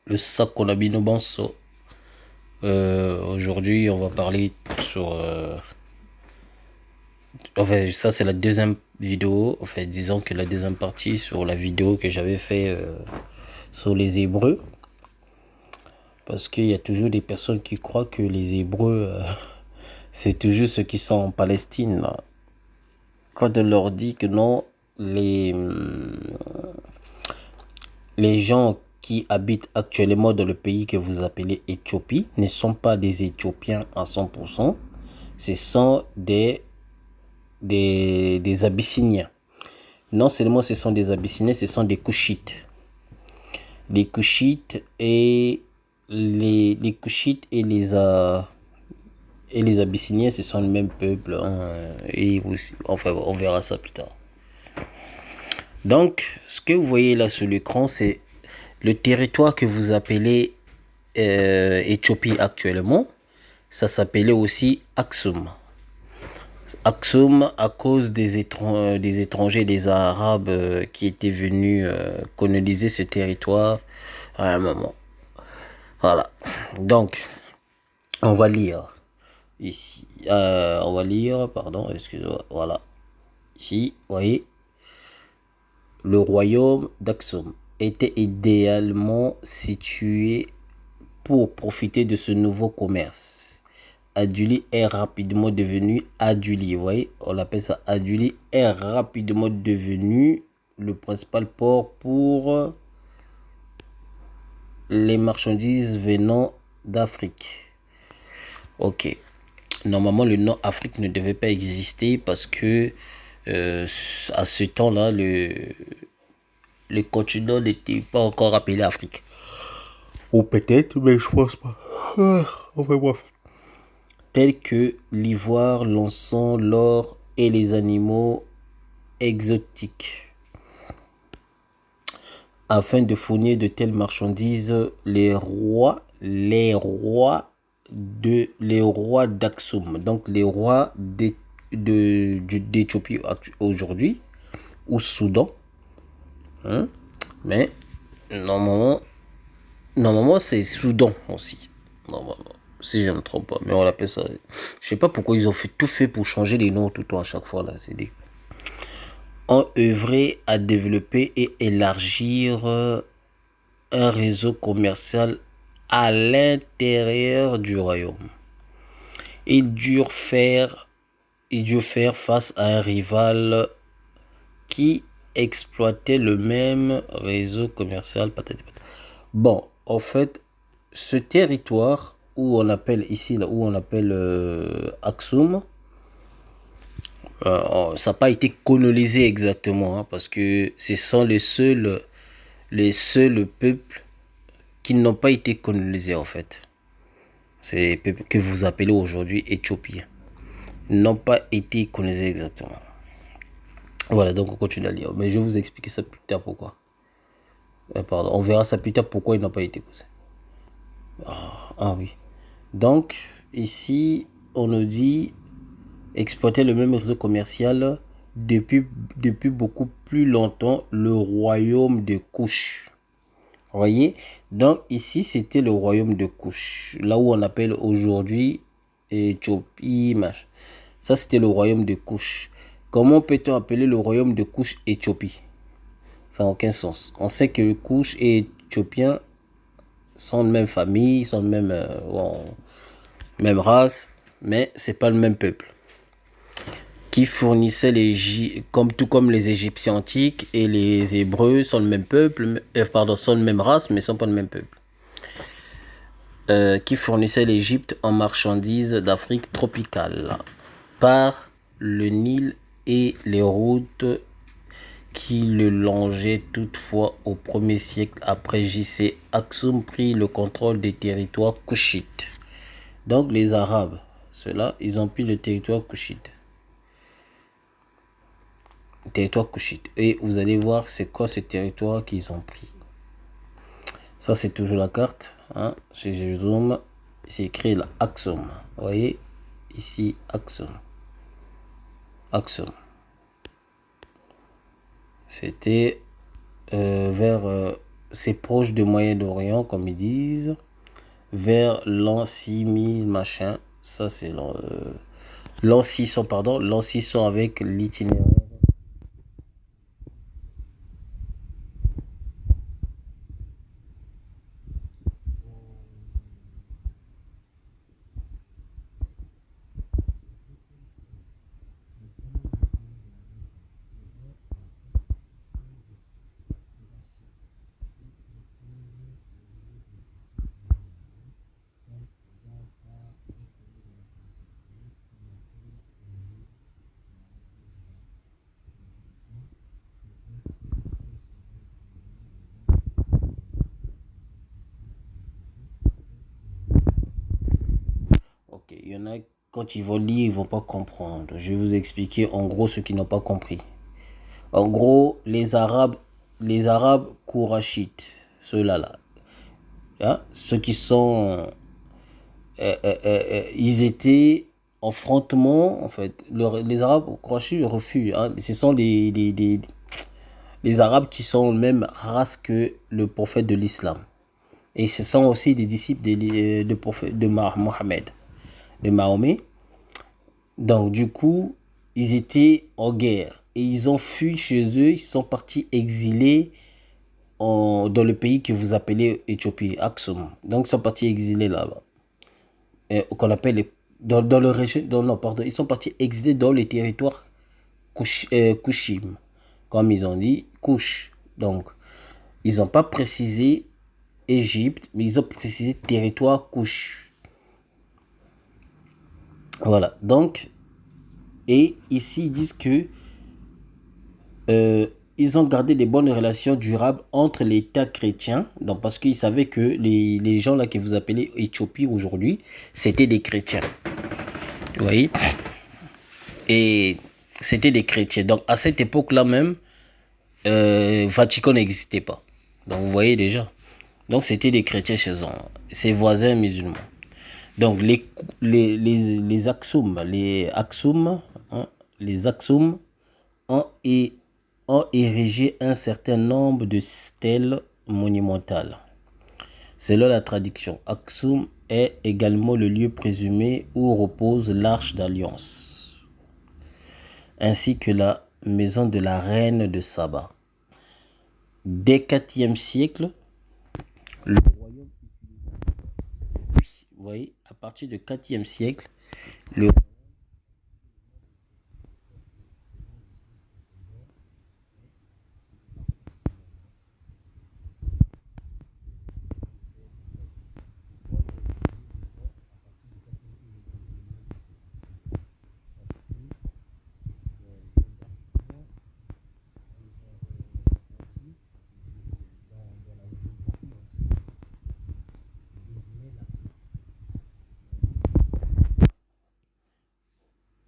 le Sakonabino Banso. Aujourd'hui, on va parler sur. Enfin, ça, c'est la deuxième vidéo. Enfin, disons que la deuxième partie sur la vidéo que j'avais fait sur les Hébreux. Parce qu'il y a toujours des personnes qui croient que les Hébreux, c'est toujours ceux qui sont en Palestine, là. Quand on leur dit que non, les gens qui habitent actuellement dans le pays que vous appelez Éthiopie ne sont pas des Éthiopiens à 100%, ce sont des Abyssiniens. Non seulement ce sont des Abyssiniens, ce sont des Kushites. Les Kushites et les Kushites et les Abyssiniens, ce sont le même peuple, hein, et aussi, enfin, on verra ça plus tard. Donc, ce que vous voyez là sur l'écran, c'est le territoire que vous appelez Éthiopie actuellement. Ça s'appelait aussi Aksum. Aksum à cause des étrangers, des Arabes qui étaient venus coloniser ce territoire à un moment. Voilà. Donc, on va lire ici. On va lire, pardon, excusez-moi. Voilà. Ici, vous voyez, le royaume d'Aksum était idéalement situé pour profiter de ce nouveau commerce. Aduli est rapidement devenu Aduli, vous voyez, on appelle ça Aduli est rapidement devenu le principal port pour les marchandises venant d'Afrique. Ok. Normalement, le nom Afrique ne devait pas exister parce que à ce temps-là, le continent n'était pas encore appelé Afrique. Ou peut-être, mais je pense pas. Enfin bref. Tels que l'ivoire, l'encens, l'or et les animaux exotiques. Afin de fournir de telles marchandises, les rois d'Aksum, donc les rois d'Éthiopie aujourd'hui, ou Soudan, hein, mais normalement c'est Soudan aussi, normalement, si je ne me trompe pas, mais on l'appelle ça. Je sais pas pourquoi ils ont tout fait pour changer les noms tout le temps à chaque fois là, c'est des ont œuvré à développer et élargir un réseau commercial à l'intérieur du royaume. Ils durent faire face à un rival qui exploitait le même réseau commercial. Bon, en fait, ce territoire où on appelle ici, là où on appelle Aksum, ça n'a pas été colonisé exactement, hein, parce que ce sont les seuls peuples qui n'ont pas été colonisés en fait. C'est les peuples que vous appelez aujourd'hui Éthiopiens. N'ont pas été colonisés exactement. Voilà, donc on continue à lire. Mais je vais vous expliquer ça plus tard pourquoi. Pardon, on verra ça plus tard pourquoi ils n'ont pas été colonisés. Ah oui. Donc, ici, on nous dit exploiter le même réseau commercial depuis beaucoup plus longtemps le royaume de Kush. Vous voyez? Donc ici, c'était le royaume de Kush. Là où on appelle aujourd'hui Éthiopie. Ça, c'était le royaume de Kush. Comment peut-on appeler le royaume de Kush Éthiopie? Ça n'a aucun sens. On sait que Kush et Éthiopien sont de même famille, sont de même race, mais c'est pas le même peuple. Qui fournissait tout comme les Égyptiens antiques et les Hébreux sont le même peuple, sont de même race, mais sont pas le même peuple. Qui fournissait l'Égypte en marchandises d'Afrique tropicale par le Nil et les routes qui le longeaient. Toutefois, au 1er siècle après JC, Aksum prit le contrôle des territoires kushites. Donc les Arabes, ceux-là, ils ont pris le territoire kushite. Territoire kushite. Et vous allez voir c'est quoi ce territoire qu'ils ont pris. Ça c'est toujours la carte, hein. Si je zoome, c'est écrit là Aksum. Vous voyez ici Aksum. Aksum. C'était vers c'est proche de Moyen-Orient, comme ils disent, vers l'an 6000, machin. Ça, c'est l'an 600, pardon, l'an 600 avec l'itinéraire. Ok, il y en a, quand ils vont lire, ils vont pas comprendre. Je vais vous expliquer en gros ce qu'ils n'ont pas compris. En gros, les Arabes kourachites, ceux-là, là, hein, ceux qui sont, ils étaient en affrontement, en fait. Les Arabes kourachites refusent, hein. Ce sont les Arabes qui sont même race que le prophète de l'islam. Et ce sont aussi des disciples de prophète, de Mohammed, de Mahomet. Donc, du coup, ils étaient en guerre et ils ont fui chez eux. Ils sont partis exilés dans le pays que vous appelez Éthiopie, Aksum. Donc, ils sont partis exilés là-bas. Qu'on appelle dans le région. Non, pardon. Ils sont partis exilés dans les territoires Kushim. Comme ils ont dit, Kush. Donc, ils n'ont pas précisé Égypte, mais ils ont précisé territoire Kush. Voilà. Donc, et ici, ils disent que euh, ils ont gardé des bonnes relations durables entre l'État chrétien, donc parce qu'ils savaient que les gens là que vous appelez Éthiopie aujourd'hui, c'était des chrétiens. Vous voyez? Et c'était des chrétiens. Donc à cette époque-là même, Vatican n'existait pas. Donc vous voyez déjà. Donc c'était des chrétiens chez eux, ses voisins musulmans. Donc les Aksum, hein, les Aksum ont, ont érigé un certain nombre de stèles monumentales. Selon la tradition, Aksum est également le lieu présumé où repose l'Arche d'Alliance, ainsi que la maison de la reine de Saba. Dès le 4e siècle, le royaume, vous voyez, à partir du 4e siècle, le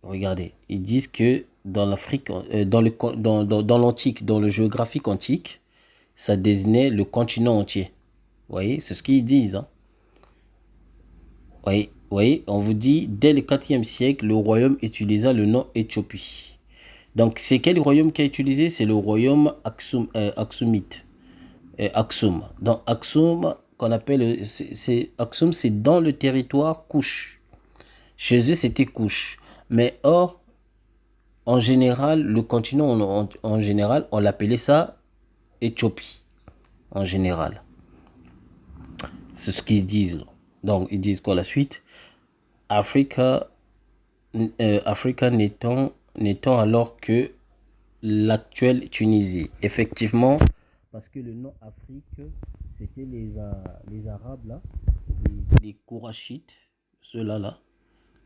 regardez, ils disent que dans l'Afrique, dans l'antique, dans le géographique antique, ça désignait le continent entier. Vous voyez, c'est ce qu'ils disent, hein. Oui, oui, on vous dit, dès le 4e siècle, le royaume utilisa le nom Éthiopie. Donc, c'est quel royaume qui a utilisé? C'est le royaume Aksumite. Aksum. Donc, Aksum, qu'on appelle, Aksum, c'est dans le territoire Kouch. Chez eux, c'était Kouch. Mais or, en général, le continent, en général, on l'appelait ça Éthiopie. En général. C'est ce qu'ils disent. Donc, ils disent quoi la suite? Africa Africa n'étant alors que l'actuelle Tunisie. Effectivement, parce que le nom Afrique, c'était les Arabes là, les Kourachites, ceux-là là,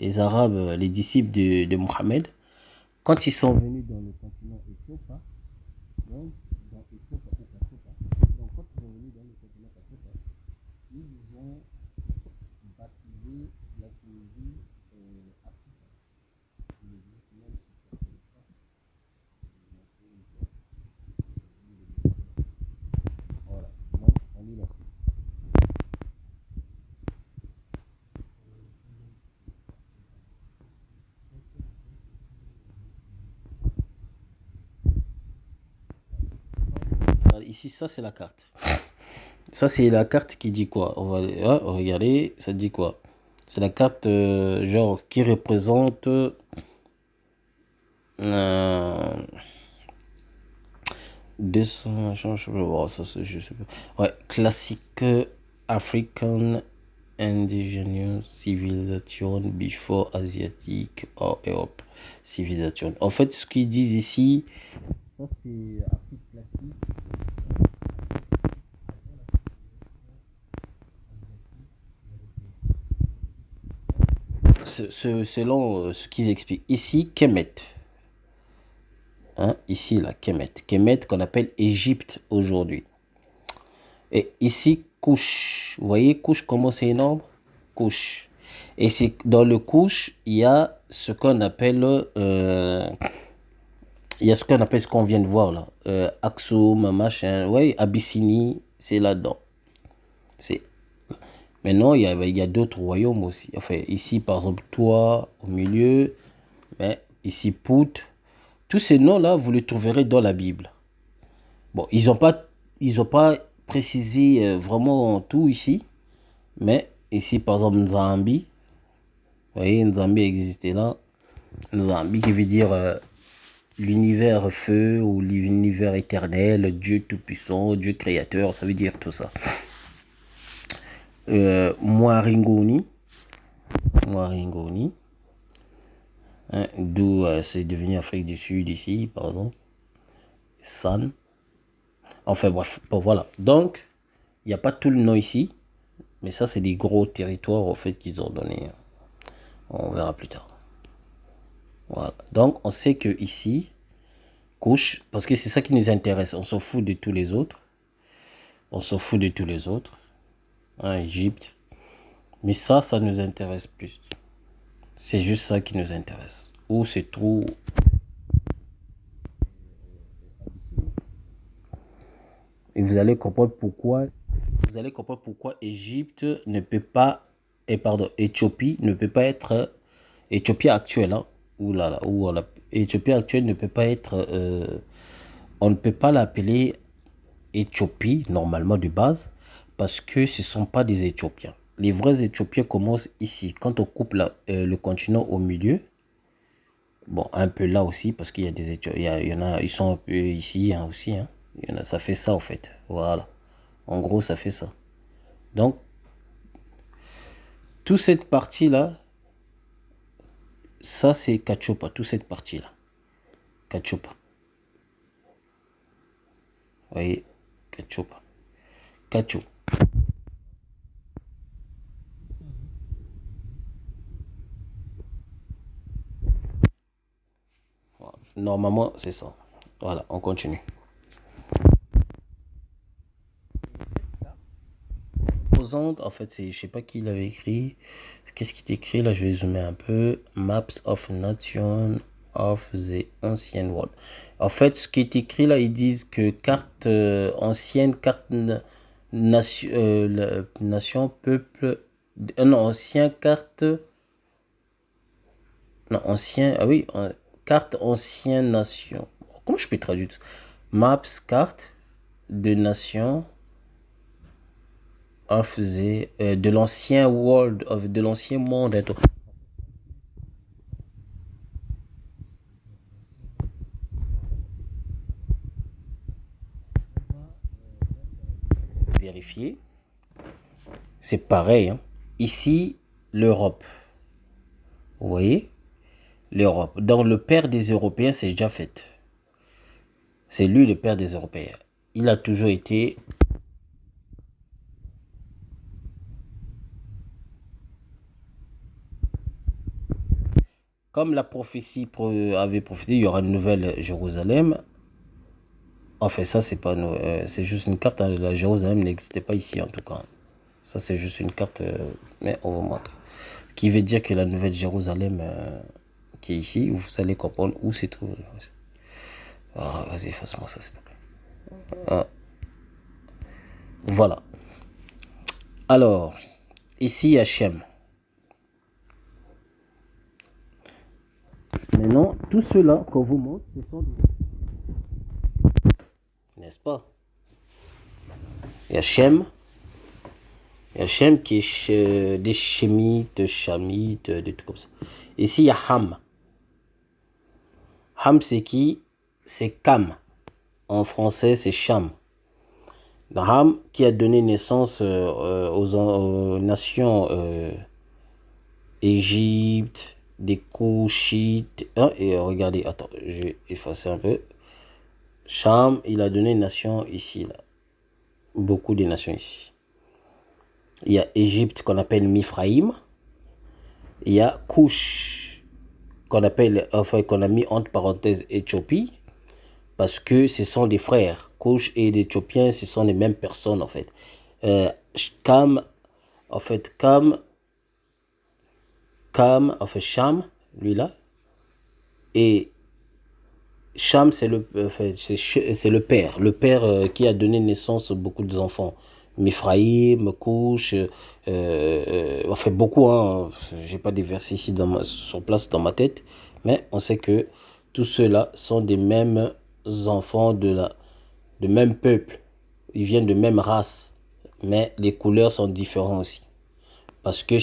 les Arabes, les disciples de Mohammed, quand ils sont venus dans le continent éthiopie, donc dans Éthiopie, donc quand ils sont venus dans le continent éthiopie, ils ont baptisé la Tunisie Afrique. Voilà. Donc, on lit la suite. Ici, ça, c'est la carte. Ça, c'est la carte qui dit quoi? On va regarder, ça dit quoi? C'est la carte genre qui représente 200, je sais pas, oh, ça, je sais pas. Ouais, classique African Indigenous Civilization before Asiatic or Europe Civilization. En fait, ce qu'ils disent ici, ça c'est Afrique classique. Selon ce qu'ils expliquent. Ici, Kemet. Hein, ici, la Kemet. Kemet qu'on appelle Égypte aujourd'hui. Et ici, couche. Vous voyez, couche, comment c'est énorme? Couche. Et c'est dans le couche, il y a ce qu'on appelle, il y a ce qu'on appelle ce qu'on vient de voir là. Aksum, machin. Oui, Abyssinie, c'est là-dedans. C'est. Maintenant, il y a d'autres royaumes aussi. Enfin, ici, par exemple, toi, au milieu. Mais ici, Pout. Tous ces noms-là, vous les trouverez dans la Bible. Bon, ils ont pas précisé vraiment tout ici. Mais ici, par exemple, Nzambi, vous voyez, Nzambi existait là. Nzambi qui veut dire l'univers feu ou l'univers éternel, Dieu tout-puissant, Dieu créateur, ça veut dire tout ça. Mwaringoni, Mwaringoni, hein, d'où c'est devenu Afrique du Sud ici, par exemple. San. Enfin bref, bon voilà. Donc, il n'y a pas tout le nom ici, mais ça, c'est des gros territoires au fait qu'ils ont donné. On verra plus tard. Voilà. Donc, on sait que ici, couche, parce que c'est ça qui nous intéresse. On s'en fout de tous les autres. On s'en fout de tous les autres. Hein, Égypte. Mais ça nous intéresse plus. C'est juste ça qui nous intéresse. Où c'est trop. Et vous allez comprendre pourquoi. Vous allez comprendre pourquoi Égypte ne peut pas. Et pardon, Éthiopie ne peut pas être. Éthiopie actuelle, hein. Ouh là là, ouh là. Éthiopie actuelle ne peut pas être. On ne peut pas l'appeler Éthiopie, normalement de base, parce que ce ne sont pas des Éthiopiens. Les vrais Éthiopiens commencent ici. Quand on coupe le continent au milieu, bon, un peu là aussi, parce qu'il y a des Éthiopiens, il y en a, ils sont un peu ici hein, aussi. Hein. Il y en a, ça fait ça en fait. Voilà. En gros, ça fait ça. Donc, toute cette partie-là, ça c'est Kachopa, toute cette partie-là. Kachopa. Vous voyez, Kachopa. Kacho. Voilà. Normalement, c'est ça. Voilà, on continue. En fait, c'est, je sais pas qui l'avait écrit. Qu'est-ce qui est écrit là? Je vais zoomer un peu. Maps of Nation of the Ancient World. En fait, ce qui est écrit là, ils disent que carte ancienne, carte nation, nation, peuple, non, ancien carte, non, ancien, ah oui, carte ancien nation. Comment je peux traduire ça? Maps, carte de nation of the, de l'ancien world, de l'ancien monde. Vérifier. C'est pareil. Hein. Ici, l'Europe. Vous voyez? L'Europe. Donc le père des Européens, c'est déjà fait. C'est lui le père des Européens. Il a toujours été. Comme la prophétie avait prophétisé, il y aura une nouvelle Jérusalem. Enfin, ça, c'est pas, c'est juste une carte. Hein. La Jérusalem n'existait pas ici, en tout cas. Ça, c'est juste une carte, mais on vous montre. Qui veut dire que la nouvelle Jérusalem qui est ici, vous allez comprendre où c'est trouvé. Ah, vas-y, efface-moi ça, s'il te plaît. Ah, voilà. Alors, ici, il y a Shem. Maintenant, tout cela qu'on vous montre, ce sont des... N'est-ce pas? Il y a Shem, Il y a Shem qui est des Shemites, Chamites, des trucs comme ça. Ici, il y a Ham. Ham, c'est qui? C'est Cam. En français, c'est Cham. Ham qui a donné naissance aux nations Égypte, des Couchites. Ah, et regardez, attends, je vais effacer un peu. Cham, il a donné une nation ici, là. Beaucoup de nations ici. Il y a Égypte qu'on appelle Mifraïm. Il y a Couch qu'on appelle, enfin qu'on a mis entre parenthèses Éthiopie, parce que ce sont des frères. Couch et l'Éthiopien, ce sont les mêmes personnes en fait. Cam, en fait, Cam, en fait, Cham, lui là, et Cham, c'est le père qui a donné naissance à beaucoup d'enfants. Miphraïm, Couche, enfin beaucoup, hein, j'ai pas des versets ici sur place dans ma tête, mais on sait que tous ceux-là sont des mêmes enfants de même peuple, ils viennent de même race, mais les couleurs sont différentes aussi. Parce que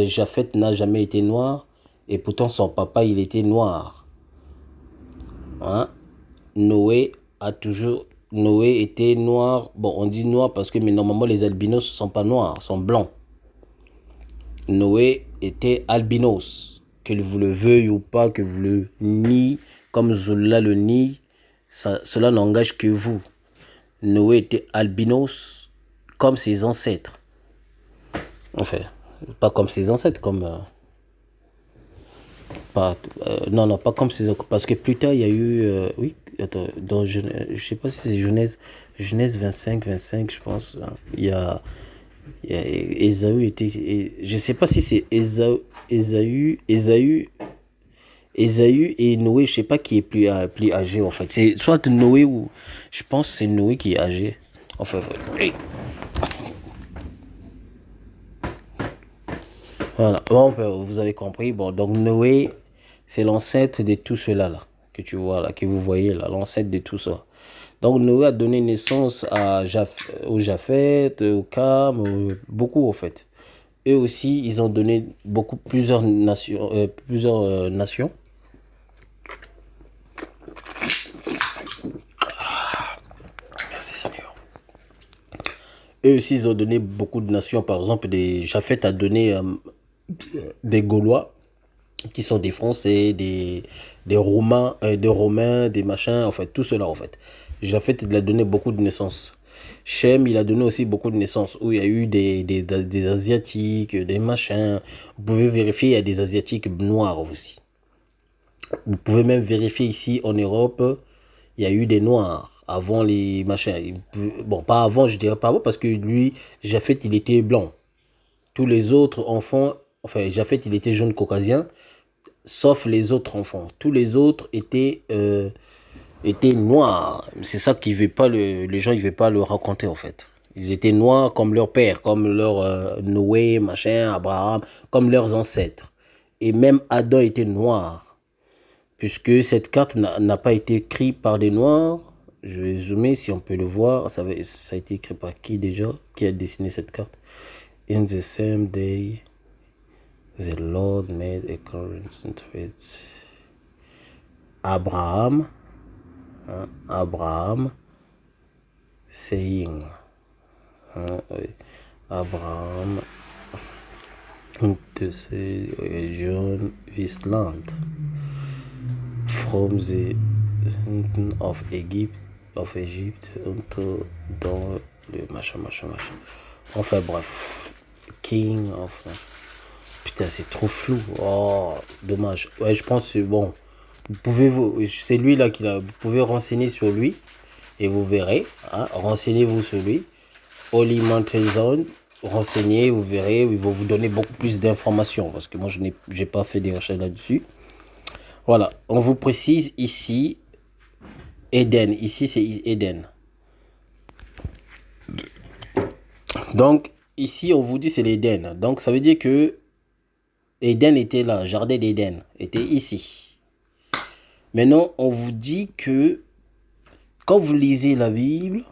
Japheth n'a jamais été noir, et pourtant son papa il était noir. Hein? Noé était noir. Bon, on dit noir parce que mais normalement les albinos ne sont pas noirs, sont blancs. Noé était albinos. Que vous le veuillez ou pas, que vous le niez, comme Zola le nie, cela n'engage que vous. Noé était albinos comme ses ancêtres. Enfin, pas comme ses ancêtres, comme... non, pas comme ces parce que plus tard il y a eu oui, attends, je sais pas si c'est Genèse 25 je pense, hein. Il y a Ésaü était, je sais pas si c'est Ésaü et Noé, je sais pas qui est plus âgé en fait. C'est soit Noé ou je pense que c'est Noé qui est âgé. Enfin, ouais. Voilà. Bon, vous avez compris. Bon, donc Noé, c'est l'ancêtre de tout cela là que tu vois là, que vous voyez là, l'ancêtre de tout ça. Donc Noé a donné naissance au Japheth, au Cam, beaucoup en fait. Eux aussi, ils ont donné plusieurs nations, nations. Merci Seigneur. Eux aussi, ils ont donné beaucoup de nations. Par exemple, Japheth a donné des Gaulois, qui sont des Français, des Romains, des machins, en fait, tout cela, en fait. Japheth, il a donné beaucoup de naissances. Shem, il a donné aussi beaucoup de naissances, où il y a eu des Asiatiques, des machins. Vous pouvez vérifier, il y a des Asiatiques noirs aussi. Vous pouvez même vérifier ici, en Europe, il y a eu des Noirs avant les machins. Bon, pas avant, je dirais pas avant, parce que lui, Japheth, il était blanc. Tous les autres enfants, enfin, Japheth, il était jaune caucasien, sauf les autres enfants. Tous les autres étaient noirs. C'est ça qu'ils veulent pas les gens, ils veulent pas le raconter en fait. Ils étaient noirs comme leur père, comme leur Noé, machin, Abraham, comme leurs ancêtres. Et même Adam était noir, puisque cette carte n'a pas été écrite par des noirs. Je vais zoomer si on peut le voir. Ça a été écrit par qui déjà? Qui a dessiné cette carte? In the same day, the Lord made a covenant with Abraham, hein, Abraham, saying, hein, Abraham, to say John this land from the of Egypt unto dans le machin. Enfin bref, King of... Putain, c'est trop flou. Oh, dommage. Ouais, je pense que c'est bon. C'est lui là qui l'a. Vous pouvez renseigner sur lui et vous verrez. Hein, renseignez-vous sur lui. Holy Mountain Zone. Renseignez, vous verrez. Ils vont vous donner beaucoup plus d'informations parce que moi je n'ai pas fait des recherches là-dessus. Voilà. On vous précise ici Éden. Ici c'est Éden. Donc ici on vous dit c'est l'Éden. Donc ça veut dire que Éden était là, jardin d'Éden était ici. Maintenant, on vous dit que quand vous lisez la Bible,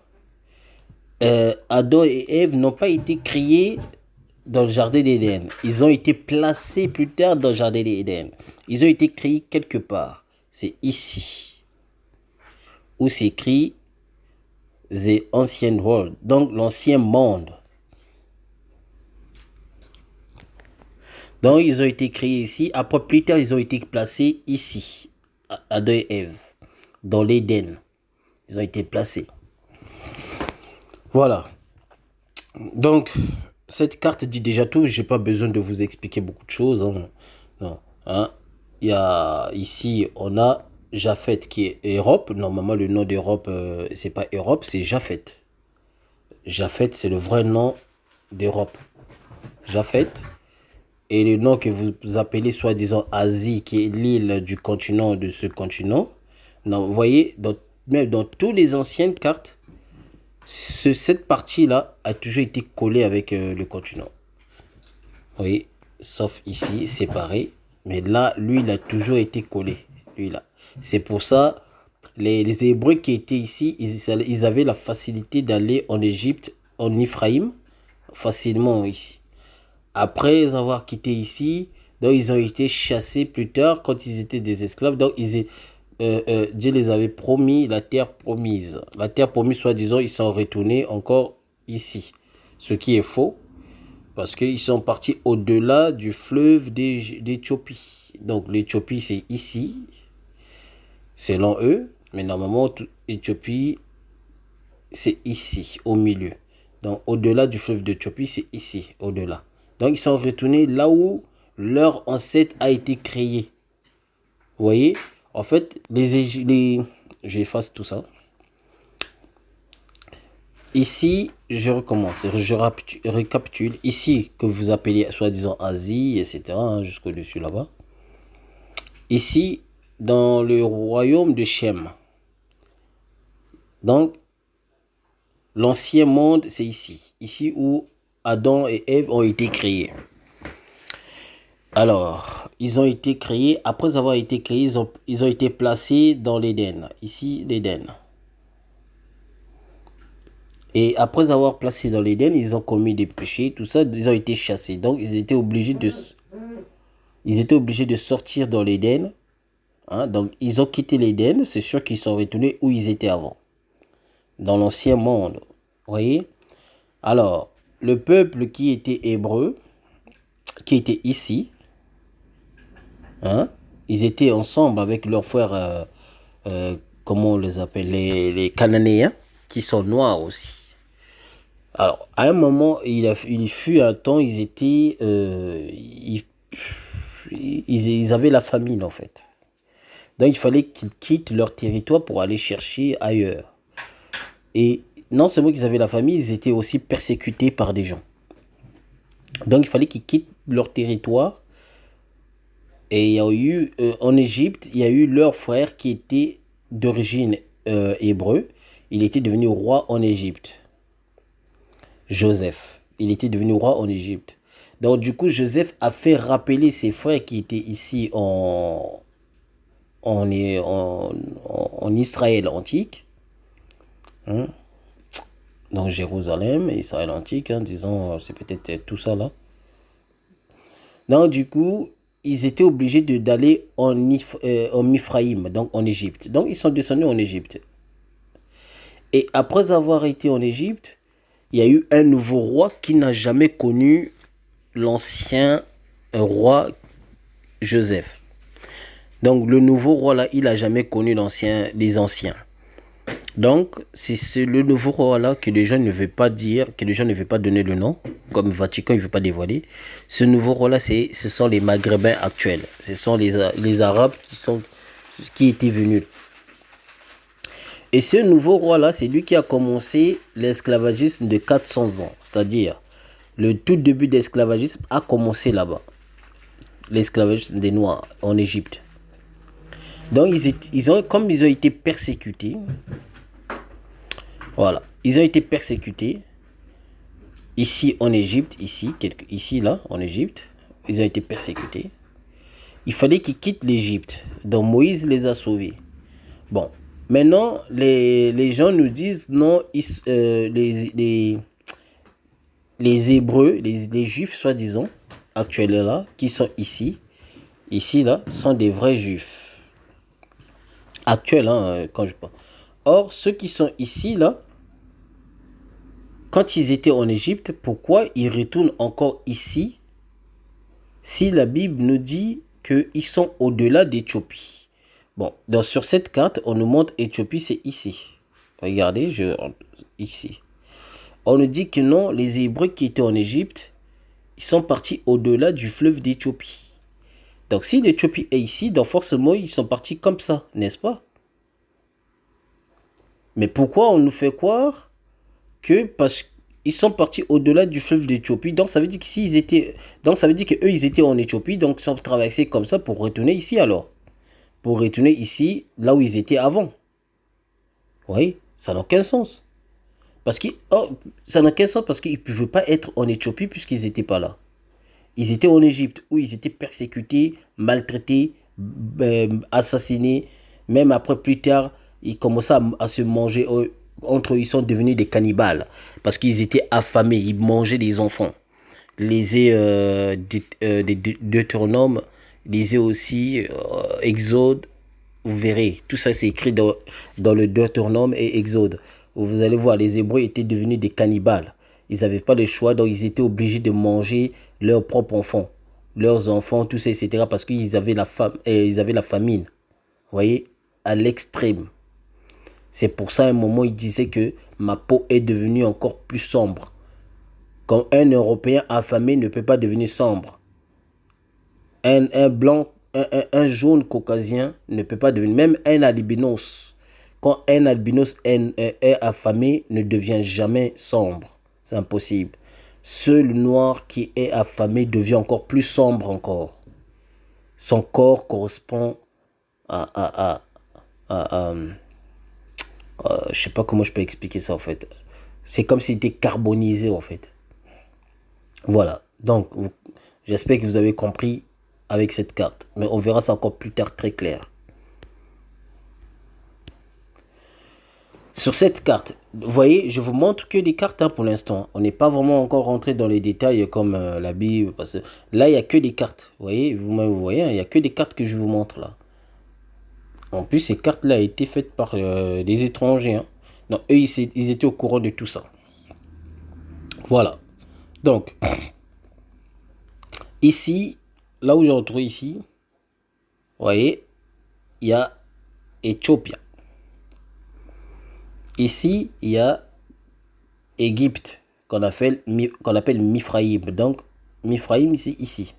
Adam et Ève n'ont pas été créés dans le jardin d'Éden. Ils ont été placés plus tard dans le jardin d'Éden. Ils ont été créés quelque part. C'est ici. Où c'est écrit The Ancient World. Donc l'ancien monde. Donc ils ont été créés ici. Après plus tard, ils ont été placés ici. Adam et Ève. Dans l'Éden. Ils ont été placés. Voilà. Donc, cette carte dit déjà tout. Je n'ai pas besoin de vous expliquer beaucoup de choses. Hein. Non. Hein? Il y a ici, on a Japhet qui est Europe. Normalement, le nom d'Europe, c'est pas Europe, c'est Japhet. Japhet, c'est le vrai nom d'Europe. Japhet. Et le nom que vous appelez soi-disant Asie, qui est l'île du continent de ce continent. Non, vous voyez, même dans toutes les anciennes cartes, cette partie-là a toujours été collée avec le continent. Oui, sauf ici, séparé. Mais là, lui, il a toujours été collé. Lui, là. C'est pour ça, les Hébreux qui étaient ici, ils avaient la facilité d'aller en Égypte, en Ephraïm, facilement ici. Après avoir quitté ici, donc ils ont été chassés plus tard quand ils étaient des esclaves. Donc Dieu les avait promis la terre promise. La terre promise, soi-disant, ils sont retournés encore ici. Ce qui est faux, parce qu'ils sont partis au-delà du fleuve d'Éthiopie. Donc l'Éthiopie, c'est ici, selon eux. Mais normalement, Éthiopie, c'est ici, au milieu. Donc au-delà du fleuve d'Éthiopie, c'est ici, au-delà. Donc ils sont retournés là où leur ancêtre a été créé. Vous voyez? En fait, j'efface tout ça. Ici, je recommence, je récapitule. Ici, que vous appelez soi-disant Asie, etc., hein, jusqu'au-dessus là-bas. Ici, dans le royaume de Shem. Donc, l'ancien monde, c'est ici. Ici où Adam et Ève ont été créés. Alors, ils ont été créés, après avoir été créés, ils ont été placés dans l'Éden. Ici, l'Éden. Et après avoir placé dans l'Éden, ils ont commis des péchés, tout ça, ils ont été chassés. Donc, ils étaient obligés de sortir dans l'Éden. Hein? Donc, ils ont quitté l'Éden, c'est sûr qu'ils sont retournés où ils étaient avant. Dans l'ancien monde. Vous voyez? Alors, le peuple qui était hébreu, qui était ici, hein? Ils étaient ensemble avec leurs frères, comment on les appelle, les Cananéens, qui sont noirs aussi. Alors, à un moment, il fut un temps, ils avaient la famine en fait. Donc, il fallait qu'ils quittent leur territoire pour aller chercher ailleurs. Et non seulement qu'ils avaient la famine, ils étaient aussi persécutés par des gens. Donc, il fallait qu'ils quittent leur territoire. Et il y a eu, en Égypte, il y a eu leur frère qui était d'origine hébreu. Il était devenu roi en Égypte. Joseph. Il était devenu roi en Égypte. Donc du coup, Joseph a fait rappeler ses frères qui étaient ici en Israël antique. Hein? Donc Jérusalem, Israël antique, hein, disons, c'est peut-être tout ça là. Donc du coup, ils étaient obligés d'aller en Ephraïm, donc en Égypte. Donc ils sont descendus en Égypte. Et après avoir été en Égypte, il y a eu un nouveau roi qui n'a jamais connu l'ancien roi Joseph. Donc le nouveau roi là, il n'a jamais connu les anciens. Donc c'est le nouveau roi là que les gens ne veulent pas dire, que les gens ne veulent pas donner le nom, comme le Vatican il ne veut pas dévoiler. Ce nouveau roi là, ce sont les Maghrébins actuels. Ce sont les Arabes qui étaient venus. Et ce nouveau roi-là, c'est lui qui a commencé l'esclavagisme de 400 ans. C'est-à-dire, le tout début de l'esclavagisme a commencé là-bas. L'esclavagisme des Noirs en Égypte. Donc, comme ils ont été persécutés, voilà, ils ont été persécutés ici en Égypte, ici, là, en Égypte, ils ont été persécutés. Il fallait qu'ils quittent l'Égypte. Donc, Moïse les a sauvés. Bon. Maintenant, les gens nous disent non, les Hébreux, les Juifs, soi-disant, actuels là, qui sont ici là, sont des vrais Juifs. Actuels, hein, quand je parle. Or, ceux qui sont ici là, quand ils étaient en Égypte, pourquoi ils retournent encore ici si la Bible nous dit qu'ils sont au-delà d'Éthiopie? Bon, donc sur cette carte, on nous montre Éthiopie, c'est ici. Regardez, ici. On nous dit que non, les Hébreux qui étaient en Égypte, ils sont partis au-delà du fleuve d'Éthiopie. Donc si l'Éthiopie est ici, donc forcément ils sont partis comme ça, n'est-ce pas? Mais pourquoi on nous fait croire que parce qu'ils sont partis au-delà du fleuve d'Éthiopie, donc ça veut dire que s'ils étaient, donc ça veut dire que eux ils étaient en Éthiopie, donc ils sont traversés comme ça pour retourner ici alors, pour retourner ici là où ils étaient avant. Oui, ça n'a aucun sens. Parce que ça n'a aucun sens parce qu'ils ne pouvaient pas être en Éthiopie puisqu'ils n'étaient pas là. Ils étaient en Égypte où ils étaient persécutés, maltraités, assassinés. Même après, plus tard, ils commençaient à se manger entre eux. Ils sont devenus des cannibales parce qu'ils étaient affamés. Ils mangeaient des enfants. Lisez des Deutéronomes, lisez aussi Exode. Vous verrez, tout ça c'est écrit dans le Deutéronome et Exode. Vous allez voir, les Hébreux étaient devenus des cannibales. Ils n'avaient pas le choix, donc ils étaient obligés de manger leurs propres enfants, leurs enfants, tout ça, etc. Parce qu'ils avaient ils avaient la famine. Vous voyez, à l'extrême. C'est pour ça, à un moment, il disait que ma peau est devenue encore plus sombre. Quand un Européen affamé ne peut pas devenir sombre. Un blanc, un jaune caucasien ne peut pas devenir, même un albinos. Quand un albinos est affamé, ne devient jamais sombre. C'est impossible. Seul le noir qui est affamé devient encore plus sombre encore. Son corps correspond à je sais pas comment je peux expliquer ça en fait. C'est comme s'il était carbonisé en fait. Voilà. Donc, j'espère que vous avez compris avec cette carte. Mais on verra ça encore plus tard très clair. Sur cette carte, vous voyez, je vous montre que des cartes hein, pour l'instant. On n'est pas vraiment encore rentré dans les détails comme la Bible. Parce que là, il n'y a que des cartes. Vous voyez, vous voyez, hein, il n'y a que des cartes que je vous montre là. En plus, ces cartes-là ont été faites par des étrangers. Hein. Donc, eux, ils étaient au courant de tout ça. Voilà. Donc, ici, là où je retrouve ici, vous voyez, il y a Éthiopie. Ici, il y a Égypte, qu'on appelle Mifraïm. Donc, Mifraïm, c'est ici.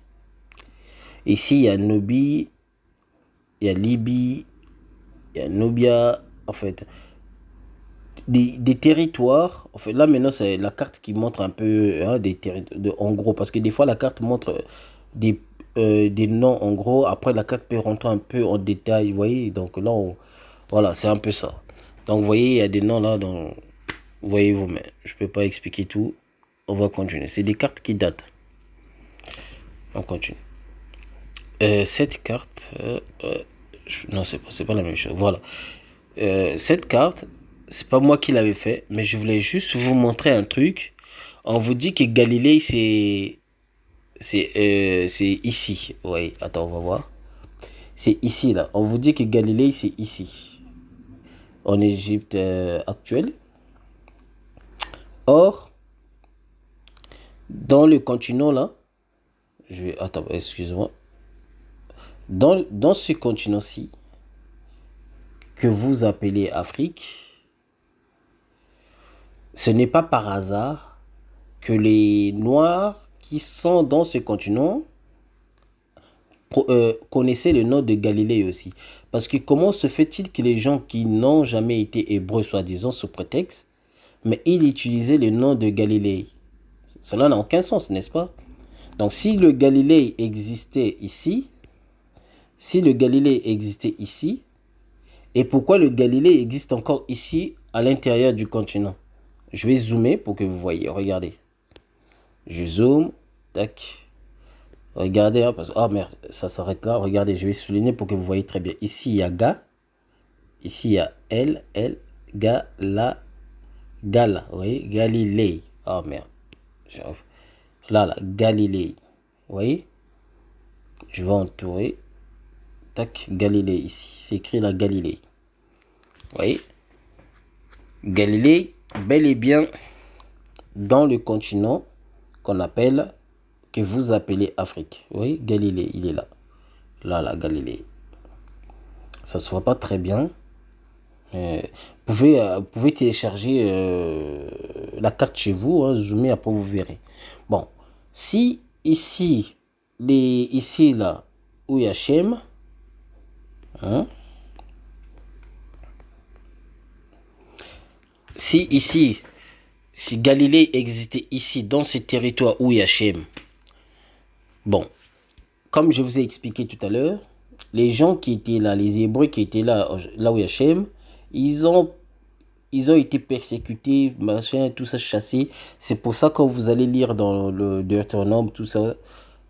Ici, il y a Nubie, il y a Libye, il y a Nubia, en fait. Des territoires, en fait, là maintenant, c'est la carte qui montre un peu hein, des territoires, en gros, parce que des fois, la carte montre des noms en gros, après, la carte peut rentrer un peu en détail, vous voyez, donc là, voilà, c'est un peu ça. Donc, vous voyez, il y a des noms là, vous voyez vous-même, je peux pas expliquer tout, on va continuer. C'est des cartes qui datent. On continue. Cette carte, non, c'est pas la même chose, voilà. Cette carte, c'est pas moi qui l'avais fait, mais je voulais juste vous montrer un truc. On vous dit que Galilée, c'est ici. Oui, attends, on va voir. C'est ici, là. On vous dit que Galilée, c'est ici. En Égypte actuelle. Or, dans le continent, là, attends, excuse-moi. Dans ce continent-ci, que vous appelez Afrique, ce n'est pas par hasard que les Noirs qui sont dans ce continent connaissaient le nom de Galilée aussi. Parce que comment se fait-il que les gens qui n'ont jamais été hébreux, soi-disant, sous prétexte, mais ils utilisaient le nom de Galilée? Cela n'a aucun sens, n'est-ce pas? Donc si le Galilée existait ici, et pourquoi le Galilée existe encore ici, à l'intérieur du continent? Je vais zoomer pour que vous voyez. Regardez. Je zoome. Tac. Regardez. Hein, parce que, oh merde, ça s'arrête là. Regardez, je vais souligner pour que vous voyez très bien. Ici, il y a Ga. Ici, il y a L, Ga, La, Gala. Vous voyez? Galilée. Oh merde. Là, la Galilée. Vous voyez? Je vais entourer. Tac, Galilée ici. C'est écrit la Galilée. Vous voyez? Galilée, bel et bien dans le continent qu'on appelle, que vous appelez Afrique. Vous voyez? Galilée, il est là. Là, la Galilée. Ça se voit pas très bien. Vous pouvez télécharger la carte chez vous, hein, zoomer, après vous verrez. Bon, si ici, ici là, où il y a Shem, hein, si ici, si Galilée existait ici, dans ce territoire où il y a Shem, bon, comme je vous ai expliqué tout à l'heure, les gens qui étaient là, les Hébreux qui étaient là, là où il y a Shem, ils ont été persécutés, machin, tout ça, chassés. C'est pour ça que vous allez lire dans le Deutéronome, tout ça,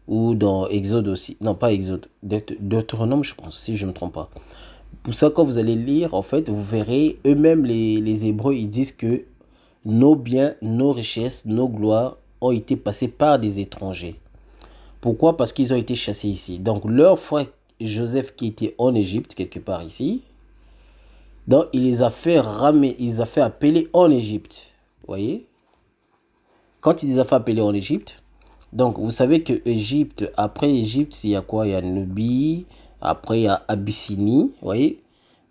ou dans Exode aussi. Non, pas Exode, Deutéronome, je pense, si je ne me trompe pas. Pour ça, quand vous allez lire, en fait, vous verrez, eux-mêmes, les Hébreux, ils disent que nos biens, nos richesses, nos gloires ont été passées par des étrangers. Pourquoi? Parce qu'ils ont été chassés ici. Donc, leur frère Joseph, qui était en Égypte, quelque part ici, donc, il les a fait ramener, il les a fait appeler en Égypte. Vous voyez? Quand il les a fait appeler en Égypte, donc vous savez que Égypte, après Égypte, il y a quoi? Il y a Nubie, après il y a Abyssinie. Vous voyez?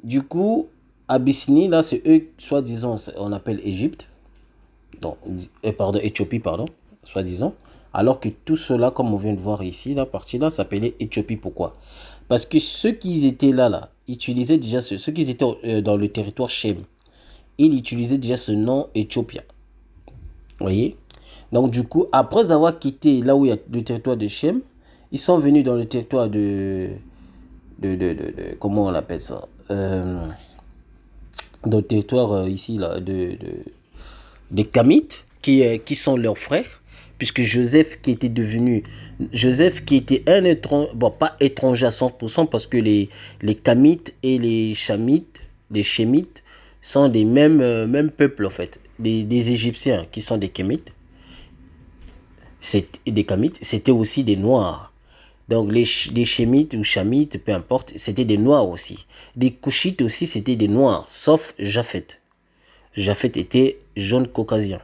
Du coup, Abyssinie, là, c'est eux, soi-disant, on appelle Égypte. Donc, pardon, Éthiopie, pardon, soi-disant. Alors que tout cela, comme on vient de voir ici, la partie là, s'appelait Éthiopie. Pourquoi? Parce que ceux qui étaient là, utilisaient déjà ceux qui étaient dans le territoire Shem, ils utilisaient déjà ce nom Éthiopien. Vous voyez? Donc du coup, après avoir quitté là où il y a le territoire de Shem, ils sont venus dans le territoire comment on appelle ça? Dans le territoire ici là, des Kamites, qui sont leurs frères, puisque Joseph qui était un étranger, bon pas étranger à 100% parce que les Kamites et les Chamites, les Chémites sont des mêmes peuples en fait, des Égyptiens qui sont des Kémites, des Kamites, c'était aussi des Noirs. Donc les Chémites ou Chamites, peu importe, c'était des Noirs aussi. Les Couchites aussi, c'était des Noirs, sauf Japheth. Japheth était jaune caucasien.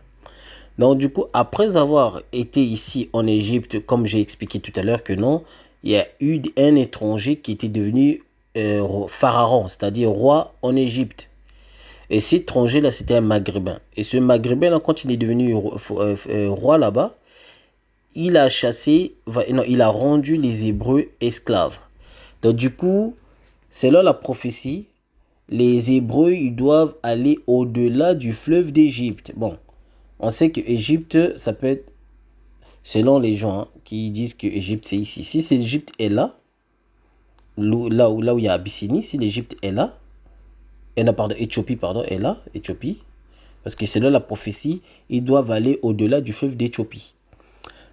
Donc du coup, après avoir été ici en Égypte, comme j'ai expliqué tout à l'heure que non, il y a eu un étranger qui était devenu pharaon, c'est-à-dire roi en Égypte. Et cet étranger-là, c'était un maghrébin. Et ce maghrébin-là, quand il est devenu roi là-bas, il a chassé, non, il a rendu les Hébreux esclaves. Donc du coup, selon la prophétie, les Hébreux, ils doivent aller au-delà du fleuve d'Égypte. Bon, on sait que Égypte, ça peut être, selon les gens qui disent que Égypte c'est ici. Si l'Égypte est là, là où il y a Abyssinie, si l'Égypte est là, pardon, Éthiopie, pardon, est là, Éthiopie, parce que selon la prophétie, ils doivent aller au-delà du fleuve d'Éthiopie.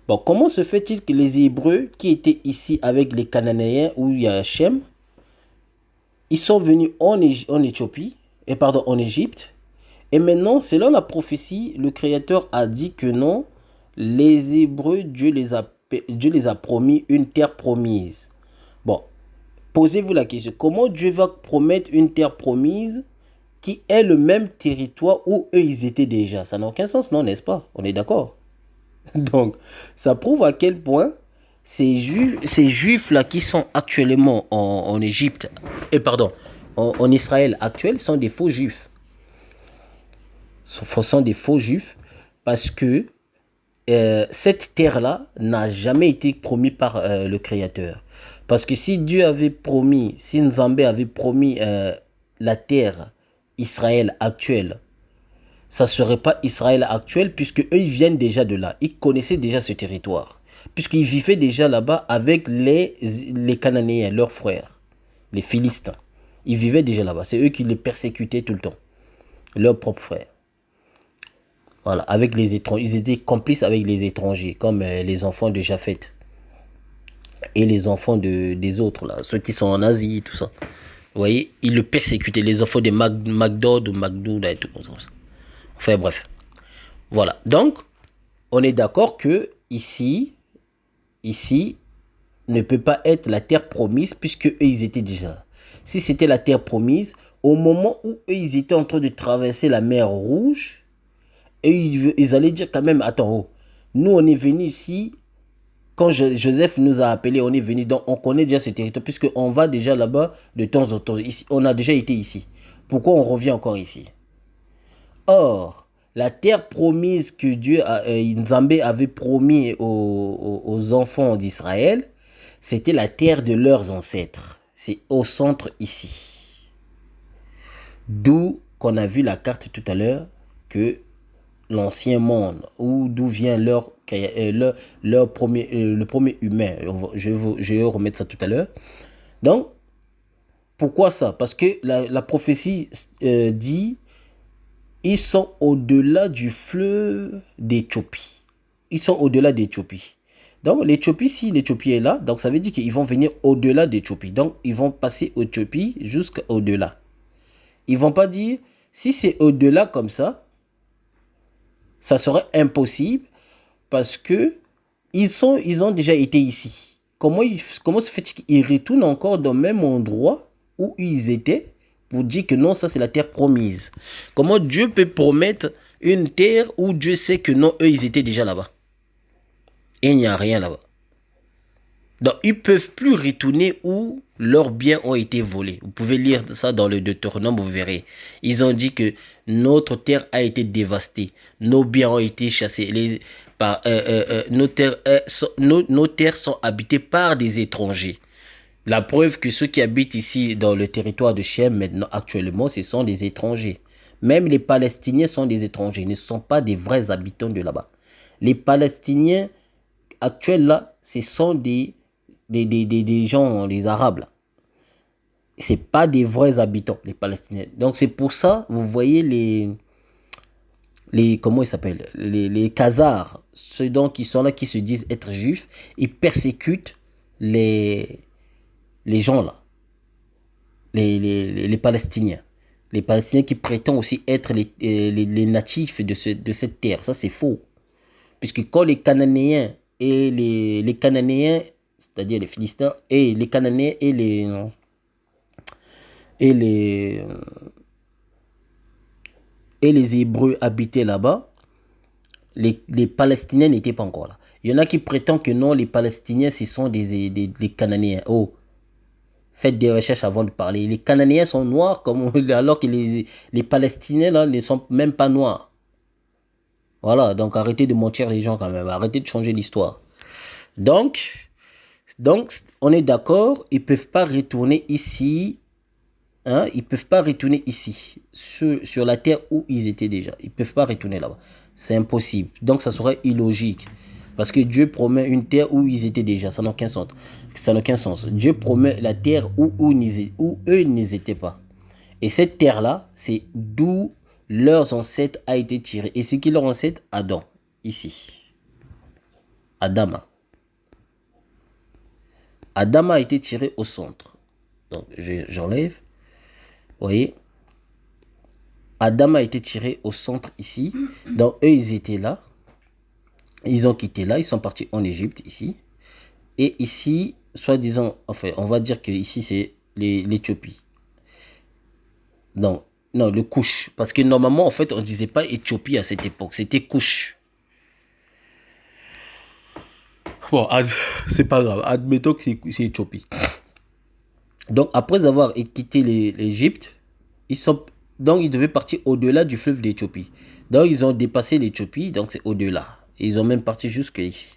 Bon, comment se fait-il que les Hébreux qui étaient ici avec les Cananéens où il y a Hachem, ils sont venus en Éthiopie, pardon, en Égypte, et maintenant, selon la prophétie, le Créateur a dit que non, les Hébreux, Dieu les a promis une terre promise. Bon, posez-vous la question, comment Dieu va promettre une terre promise qui est le même territoire où eux, ils étaient déjà? Ça n'a aucun sens, non, n'est-ce pas? On est d'accord? Donc, ça prouve à quel point ces juifs-là qui sont actuellement en Égypte, pardon, en Israël actuel, sont des faux juifs. Sont des faux juifs parce que cette terre-là n'a jamais été promise par le Créateur. Parce que si Dieu avait promis, si Nzambé avait promis la terre Israël actuelle, ça ne serait pas Israël actuel, puisque eux ils viennent déjà de là. Ils connaissaient déjà ce territoire. Puisqu'ils vivaient déjà là-bas avec les Cananéens, leurs frères, les Philistins. Ils vivaient déjà là-bas. C'est eux qui les persécutaient tout le temps. Leurs propres frères. Voilà, avec les étrangers. Ils étaient complices avec les étrangers, comme les enfants de Japheth. Et les enfants des autres, là, ceux qui sont en Asie, tout ça. Vous voyez, ils le persécutaient, les enfants de Magdod ou Magdoud et tout ça. Enfin bref. Voilà. Donc, on est d'accord que ici, ne peut pas être la terre promise puisque eux, ils étaient déjà là. Si c'était la terre promise, au moment où eux, ils étaient en train de traverser la mer Rouge, et ils allaient dire quand même, attends, oh, nous, on est venus ici, quand Joseph nous a appelés, on est venus, donc on connaît déjà ce territoire, puisqu'on va déjà là-bas de temps en temps. Ici, on a déjà été ici. Pourquoi on revient encore ici? Or, la terre promise que Nzambé avait promis aux enfants d'Israël, c'était la terre de leurs ancêtres. C'est au centre ici. D'où qu'on a vu la carte tout à l'heure que l'ancien monde, ou d'où vient leur premier, le premier humain. Je vais remettre ça tout à l'heure. Donc, pourquoi ça? Parce que la prophétie dit, ils sont au-delà du fleuve d'Éthiopie. Ils sont au-delà d'Éthiopie. Donc, l'Éthiopie, si l'Éthiopie est là, donc ça veut dire qu'ils vont venir au-delà d'Éthiopie. Donc, ils vont passer Éthiopie jusqu'au-delà. Ils vont pas dire, si c'est au-delà comme ça serait impossible parce que ils ont déjà été ici. Comment se fait-il qu'ils retournent encore dans le même endroit où ils étaient pour dire que non, ça c'est la terre promise? Comment Dieu peut promettre une terre où Dieu sait que non, eux ils étaient déjà là-bas? Et il n'y a rien là-bas. Donc, ils ne peuvent plus retourner où leurs biens ont été volés. Vous pouvez lire ça dans le Deutéronome, vous verrez. Ils ont dit que notre terre a été dévastée. Nos biens ont été chassés. Nos terres sont habitées par des étrangers. La preuve que ceux qui habitent ici dans le territoire de Shem maintenant actuellement, ce sont des étrangers. Même les Palestiniens sont des étrangers, ne sont pas des vrais habitants de là-bas. Les Palestiniens actuels là, ce sont des gens, les Arabes là. C'est pas des vrais habitants, les Palestiniens. Donc c'est pour ça, vous voyez comment ils s'appellent, les Khazars, ceux donc qui sont là, qui se disent être juifs, ils persécutent les gens là, les Palestiniens. Les Palestiniens qui prétendent aussi être les natifs de cette terre. Ça c'est faux. Puisque quand les Cananéens et les Cananéens, c'est-à-dire les Philistins, et les Cananéens et les Hébreux habitaient là-bas, les Palestiniens n'étaient pas encore là. Il y en a qui prétendent que non, les Palestiniens, ce sont des Cananéens. Oh, faites des recherches avant de parler. Les Cananéens sont noirs, alors que les Palestiniens là, ne sont même pas noirs. Voilà, donc arrêtez de mentir les gens quand même. Arrêtez de changer l'histoire. Donc, on est d'accord, ils ne peuvent pas retourner ici. Hein, ils ne peuvent pas retourner ici, sur la terre où ils étaient déjà. Ils ne peuvent pas retourner là-bas. C'est impossible. Donc, ça serait illogique. Parce que Dieu promet une terre où ils étaient déjà. Ça n'a aucun sens. Ça n'a aucun sens. Dieu promet la terre où eux n'étaient pas. Et cette terre-là, c'est d'où leurs ancêtres a été tiré. Et c'est qui leur ancêtre? Adam, ici. Adama. Adama a été tiré au centre. Donc, j'enlève. Vous voyez, Adam a été tiré au centre ici. Donc, eux, ils étaient là. Ils ont quitté là. Ils sont partis en Égypte, ici. Et ici, soi-disant, enfin, on va dire que ici, c'est l'Éthiopie. Non, le Couche. Parce que normalement, en fait, on ne disait pas Éthiopie à cette époque. C'était Couche. Bon, c'est pas grave. Admettons que c'est Éthiopie. Donc, après avoir quitté l'Égypte, donc ils devaient partir au-delà du fleuve d'Éthiopie. Donc, ils ont dépassé l'Éthiopie, donc c'est au-delà. Ils ont même parti jusque ici.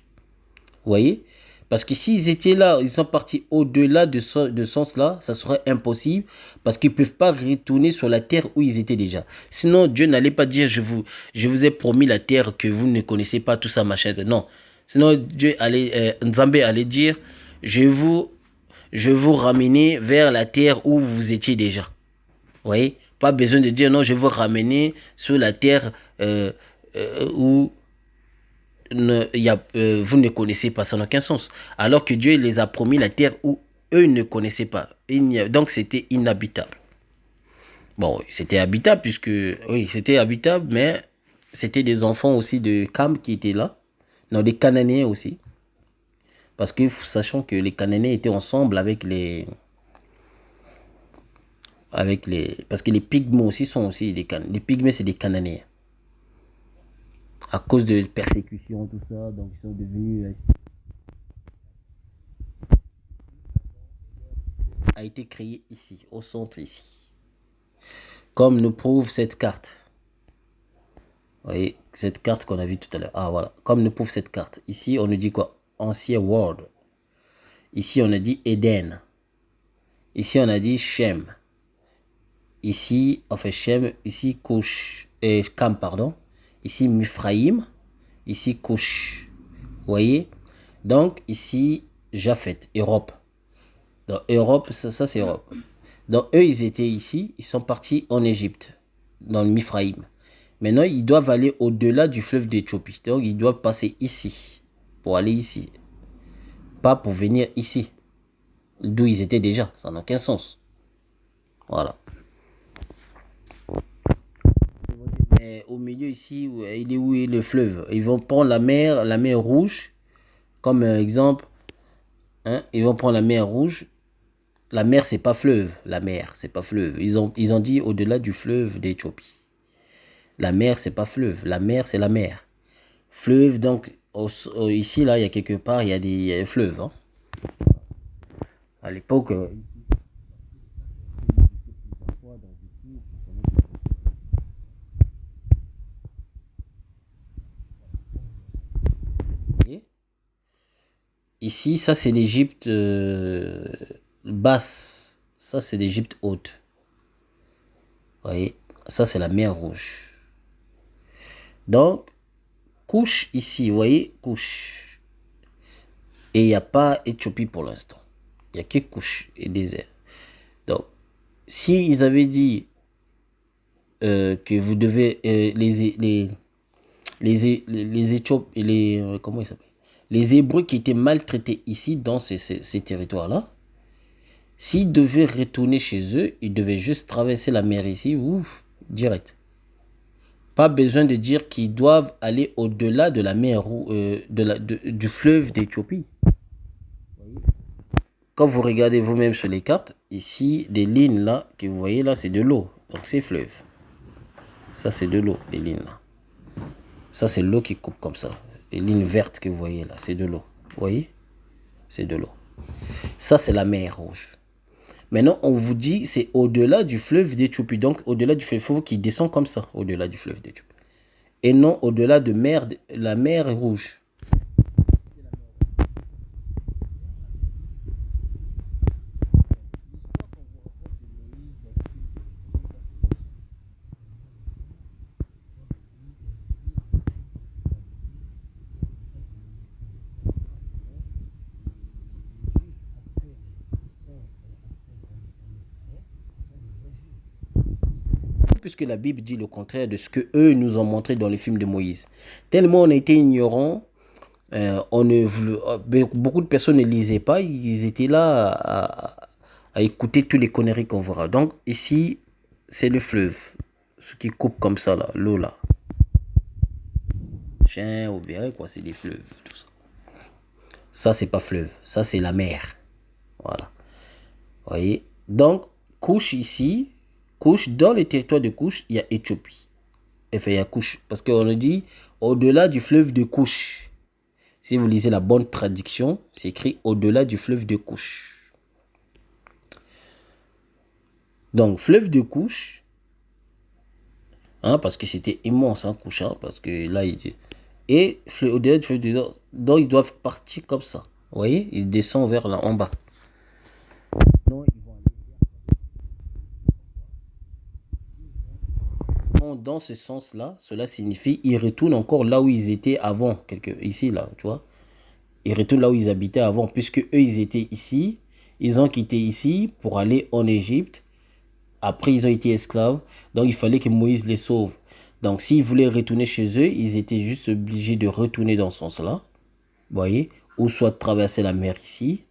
Vous voyez? Parce que s'ils étaient là, ils sont partis au-delà de ce sens-là, ça serait impossible, parce qu'ils ne peuvent pas retourner sur la terre où ils étaient déjà. Sinon, Dieu n'allait pas dire, je vous ai promis la terre que vous ne connaissez pas, tout ça, machin. Non. Sinon, Nzambé allait dire, je vous ramener vers la terre où vous étiez déjà. Vous voyez? Pas besoin de dire non, je vais vous ramener sur la terre où vous ne connaissez pas. Ça n'a aucun sens. Alors que Dieu les a promis la terre où eux ne connaissaient pas. Donc c'était inhabitable. Bon, c'était habitable puisque, oui, c'était habitable, mais c'était des enfants aussi de Cam qui étaient là. Non, les Cananéens aussi. Parce que sachant que les Cananéens étaient ensemble avec les... Parce que les Pygmées aussi sont aussi des Cananéens. Les Pygmées, c'est des Cananéens. À cause de persécutions, tout ça, donc ils sont devenus... a été créé ici, au centre ici. Comme nous prouve cette carte. Vous voyez, cette carte qu'on a vue tout à l'heure. Ah, voilà. Comme nous prouve cette carte. Ici, on nous dit quoi? Ancien world. Ici, on a dit Eden. Ici, on a dit Shem. Ici, on fait Shem. Ici, Cush. Cam, pardon. Ici, Mifraïm. Ici, Cush. Vous voyez? Donc, ici, Japhet, Europe. Donc, Europe, ça c'est Europe. Donc, eux, ils étaient ici. Ils sont partis en Égypte, dans le Mifraïm. Maintenant, ils doivent aller au-delà du fleuve d'Éthiopie. Donc, ils doivent passer ici, pour aller ici. Pas pour venir ici, d'où ils étaient déjà. Ça n'a aucun sens. Voilà. Mais au milieu ici, il est où est le fleuve? Ils vont prendre la mer Rouge, comme exemple. Hein, ils vont prendre la mer Rouge. La mer, c'est pas fleuve. La mer, c'est pas fleuve. Ils ont dit au-delà du fleuve d'Éthiopie. La mer, c'est pas fleuve. La mer, c'est la mer. Fleuve, donc, ici, là, il y a quelque part, il y a des fleuves. Hein. À l'époque, ici, ça, c'est l'Égypte basse. Ça, c'est l'Égypte haute. Vous voyez, ça, c'est la mer Rouge. Donc, couche ici, vous voyez, couche. Et il n'y a pas Éthiopie pour l'instant. Il n'y a que couche et désert. Donc, si ils avaient dit que vous devez les Éthiopies, comment ils s'appellent, les Hébreux qui étaient maltraités ici dans ces territoires-là, s'ils devaient retourner chez eux, ils devaient juste traverser la mer ici, ouf, direct. Pas besoin de dire qu'ils doivent aller au-delà de la mer, du fleuve d'Éthiopie. Quand vous regardez vous-même sur les cartes, ici, des lignes là, que vous voyez là, c'est de l'eau. Donc c'est fleuve. Ça, c'est de l'eau, les lignes là. Ça, c'est l'eau qui coupe comme ça. Les lignes vertes que vous voyez là, c'est de l'eau. Vous voyez? C'est de l'eau. Ça, c'est la mer Rouge. Maintenant, on vous dit, c'est au-delà du fleuve d'Éthiopie. Donc, au-delà du fleuve qui descend comme ça, au-delà du fleuve d'Éthiopie. Et non au-delà de la mer Rouge. Puisque la Bible dit le contraire de ce que eux nous ont montré dans les films de Moïse. Tellement on a été ignorants, beaucoup de personnes ne lisaient pas, ils étaient là à écouter tous les conneries qu'on verra. Donc ici, c'est le fleuve, ce qui coupe comme ça là, l'eau là. Chien, vous verrez quoi, c'est des fleuves, tout ça. Ça, c'est pas fleuve, ça c'est la mer. Voilà. Vous voyez? Donc, couche ici, couche, dans les territoires de couche, il y a Éthiopie. Enfin, il y a couche. Parce qu'on a dit au-delà du fleuve de couche. Si vous lisez la bonne traduction, c'est écrit au-delà du fleuve de couche. Donc, fleuve de couche, hein, parce que c'était immense, hein, couche, hein, parce que là, et au-delà du fleuve de couche, donc ils doivent partir comme ça. Vous voyez, ils descendent vers là, en bas. Dans ce sens-là, cela signifie ils retournent encore là où ils étaient avant, ici, là, tu vois. Ils retournent là où ils habitaient avant, puisque eux, ils étaient ici. Ils ont quitté ici pour aller en Égypte. Après, ils ont été esclaves. Donc, il fallait que Moïse les sauve. Donc, s'ils voulaient retourner chez eux, ils étaient juste obligés de retourner dans ce sens-là. Vous voyez? Ou soit traverser la mer ici,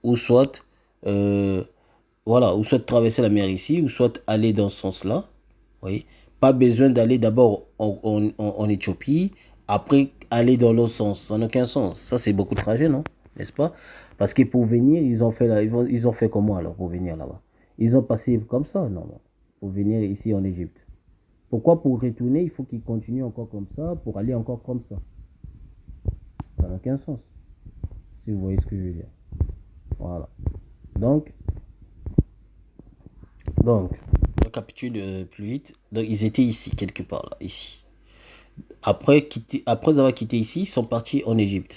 ou soit, voilà, ou soit traverser la mer ici, ou soit aller dans ce sens-là. Vous voyez? Pas besoin d'aller d'abord en Éthiopie, Après, aller dans l'autre sens, ça n'a aucun sens. Ça, c'est beaucoup de trajet, non? N'est-ce pas? Parce que pour venir, ils ont fait comment alors pour venir là-bas? Ils ont passé comme ça, non, non, pour venir ici en Égypte. Pourquoi pour retourner, il faut qu'ils continuent encore comme ça, pour aller encore comme ça? Ça n'a aucun sens. Si vous voyez ce que je veux dire. Voilà. Donc, donc, je récapitule plus vite. Donc, ils étaient ici, quelque part, là, ici. Après avoir quitté ici, ils sont partis en Égypte.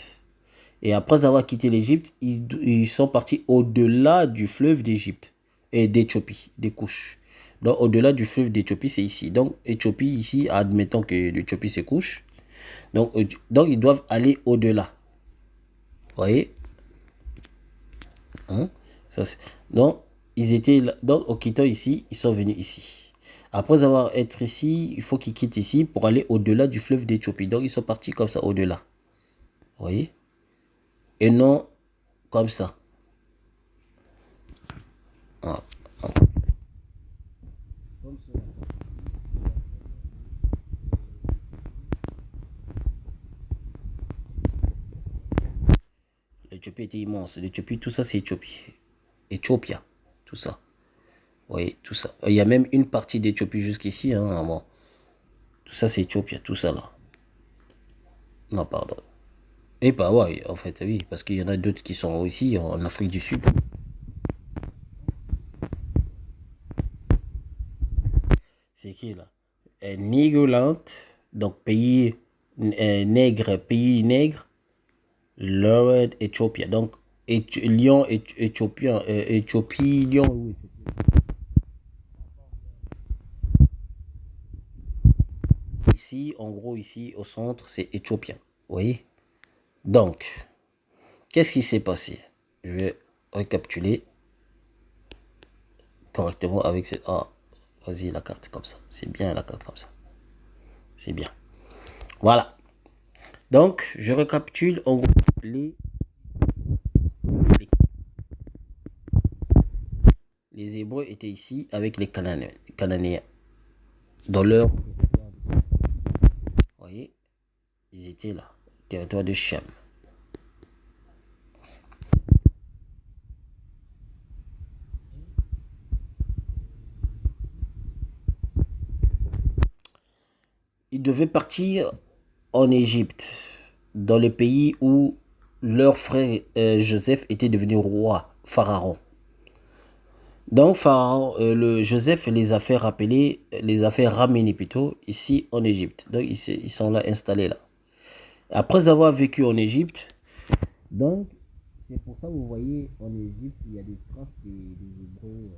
Et après avoir quitté l'Égypte, ils sont partis au-delà du fleuve d'Égypte et d'Éthiopie, des couches. Donc, au-delà du fleuve d'Éthiopie, c'est ici. Donc, Éthiopie, ici, admettons que l'Éthiopie se couche. Donc, ils doivent aller au-delà. Vous voyez? Hein? Ça, donc, ils étaient là, donc, en quittant ici, ils sont venus ici. Après avoir été ici, il faut qu'ils quittent ici pour aller au-delà du fleuve d'Éthiopie. Donc, ils sont partis comme ça, au-delà. Vous voyez? Et non comme ça. Voilà. Comme ça. L'Éthiopie était immense. L'Éthiopie, tout ça, c'est Éthiopie. Éthiopia, tout ça. Oui, tout ça. Il y a même une partie d'Éthiopie jusqu'ici. Hein, bon. Tout ça, c'est Éthiopia, tout ça là. Non, pardon. Et bah ouais, en fait, oui, parce qu'il y en a d'autres qui sont ici, en Afrique du Sud. C'est qui là? Nigoland, donc pays nègre, Lower Ethiopia. Donc, lion éthiopien, Éthiopie, lion, oui. Ici, en gros, ici, au centre, c'est éthiopien. Vous voyez? Donc, qu'est-ce qui s'est passé? Je vais récapituler correctement avec cette... Ah, vas-y, la carte comme ça. C'est bien la carte comme ça. C'est bien. Voilà. Donc, je récapitule en gros les Hébreux étaient ici avec les Cananéens. Dans leur... Vous voyez? Ils étaient là. Territoire de Shem. Ils devaient partir en Égypte, dans le pays où leur frère Joseph était devenu roi, Pharaon. Donc Pharaon, le Joseph les a fait rappeler, les a fait ramener plutôt ici en Égypte. Donc ils sont là installés là. Après avoir vécu en Égypte, donc c'est pour ça que vous voyez en Égypte il y a des traces des Hébreux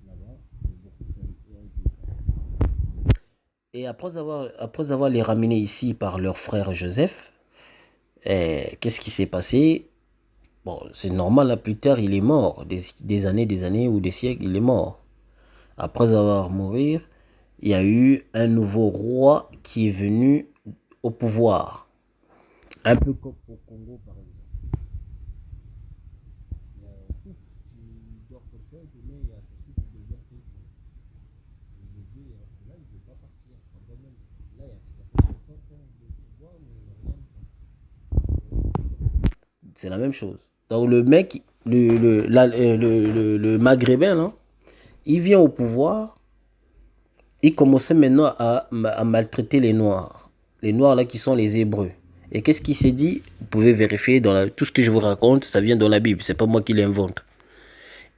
là-bas. Et après avoir les ramenés ici par leur frère Joseph, qu'est-ce qui s'est passé? Bon, c'est normal, là, plus tard, il est mort. Des années ou des siècles, il est mort. Après avoir mourir, il y a eu un nouveau roi qui est venu au pouvoir. Un peu comme au Congo, par exemple. C'est la même chose. Donc le mec, le maghrébin, là, il vient au pouvoir, il commençait maintenant à maltraiter les Noirs. Les Noirs, là, qui sont les Hébreux. Et qu'est-ce qu'il s'est dit? Vous pouvez vérifier, tout ce que je vous raconte, ça vient dans la Bible. C'est pas moi qui l'invente.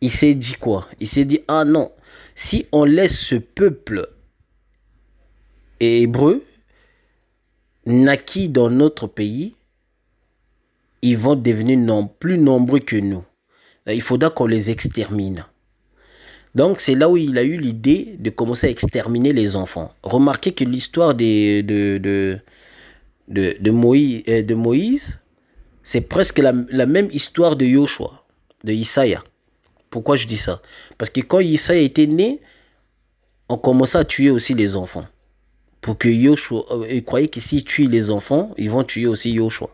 Il s'est dit quoi? Il s'est dit, ah non, si on laisse ce peuple hébreu naquit dans notre pays, ils vont devenir plus nombreux que nous. Il faudra qu'on les extermine. Donc c'est là où il a eu l'idée de commencer à exterminer les enfants. Remarquez que l'histoire de Moïse, c'est presque la même histoire de Joshua, de Isaiah. Pourquoi je dis ça? Parce que quand Isaiah était né, on commençait à tuer aussi les enfants. Pour que Joshua, ils croyaient que s'ils tuent les enfants, ils vont tuer aussi Joshua.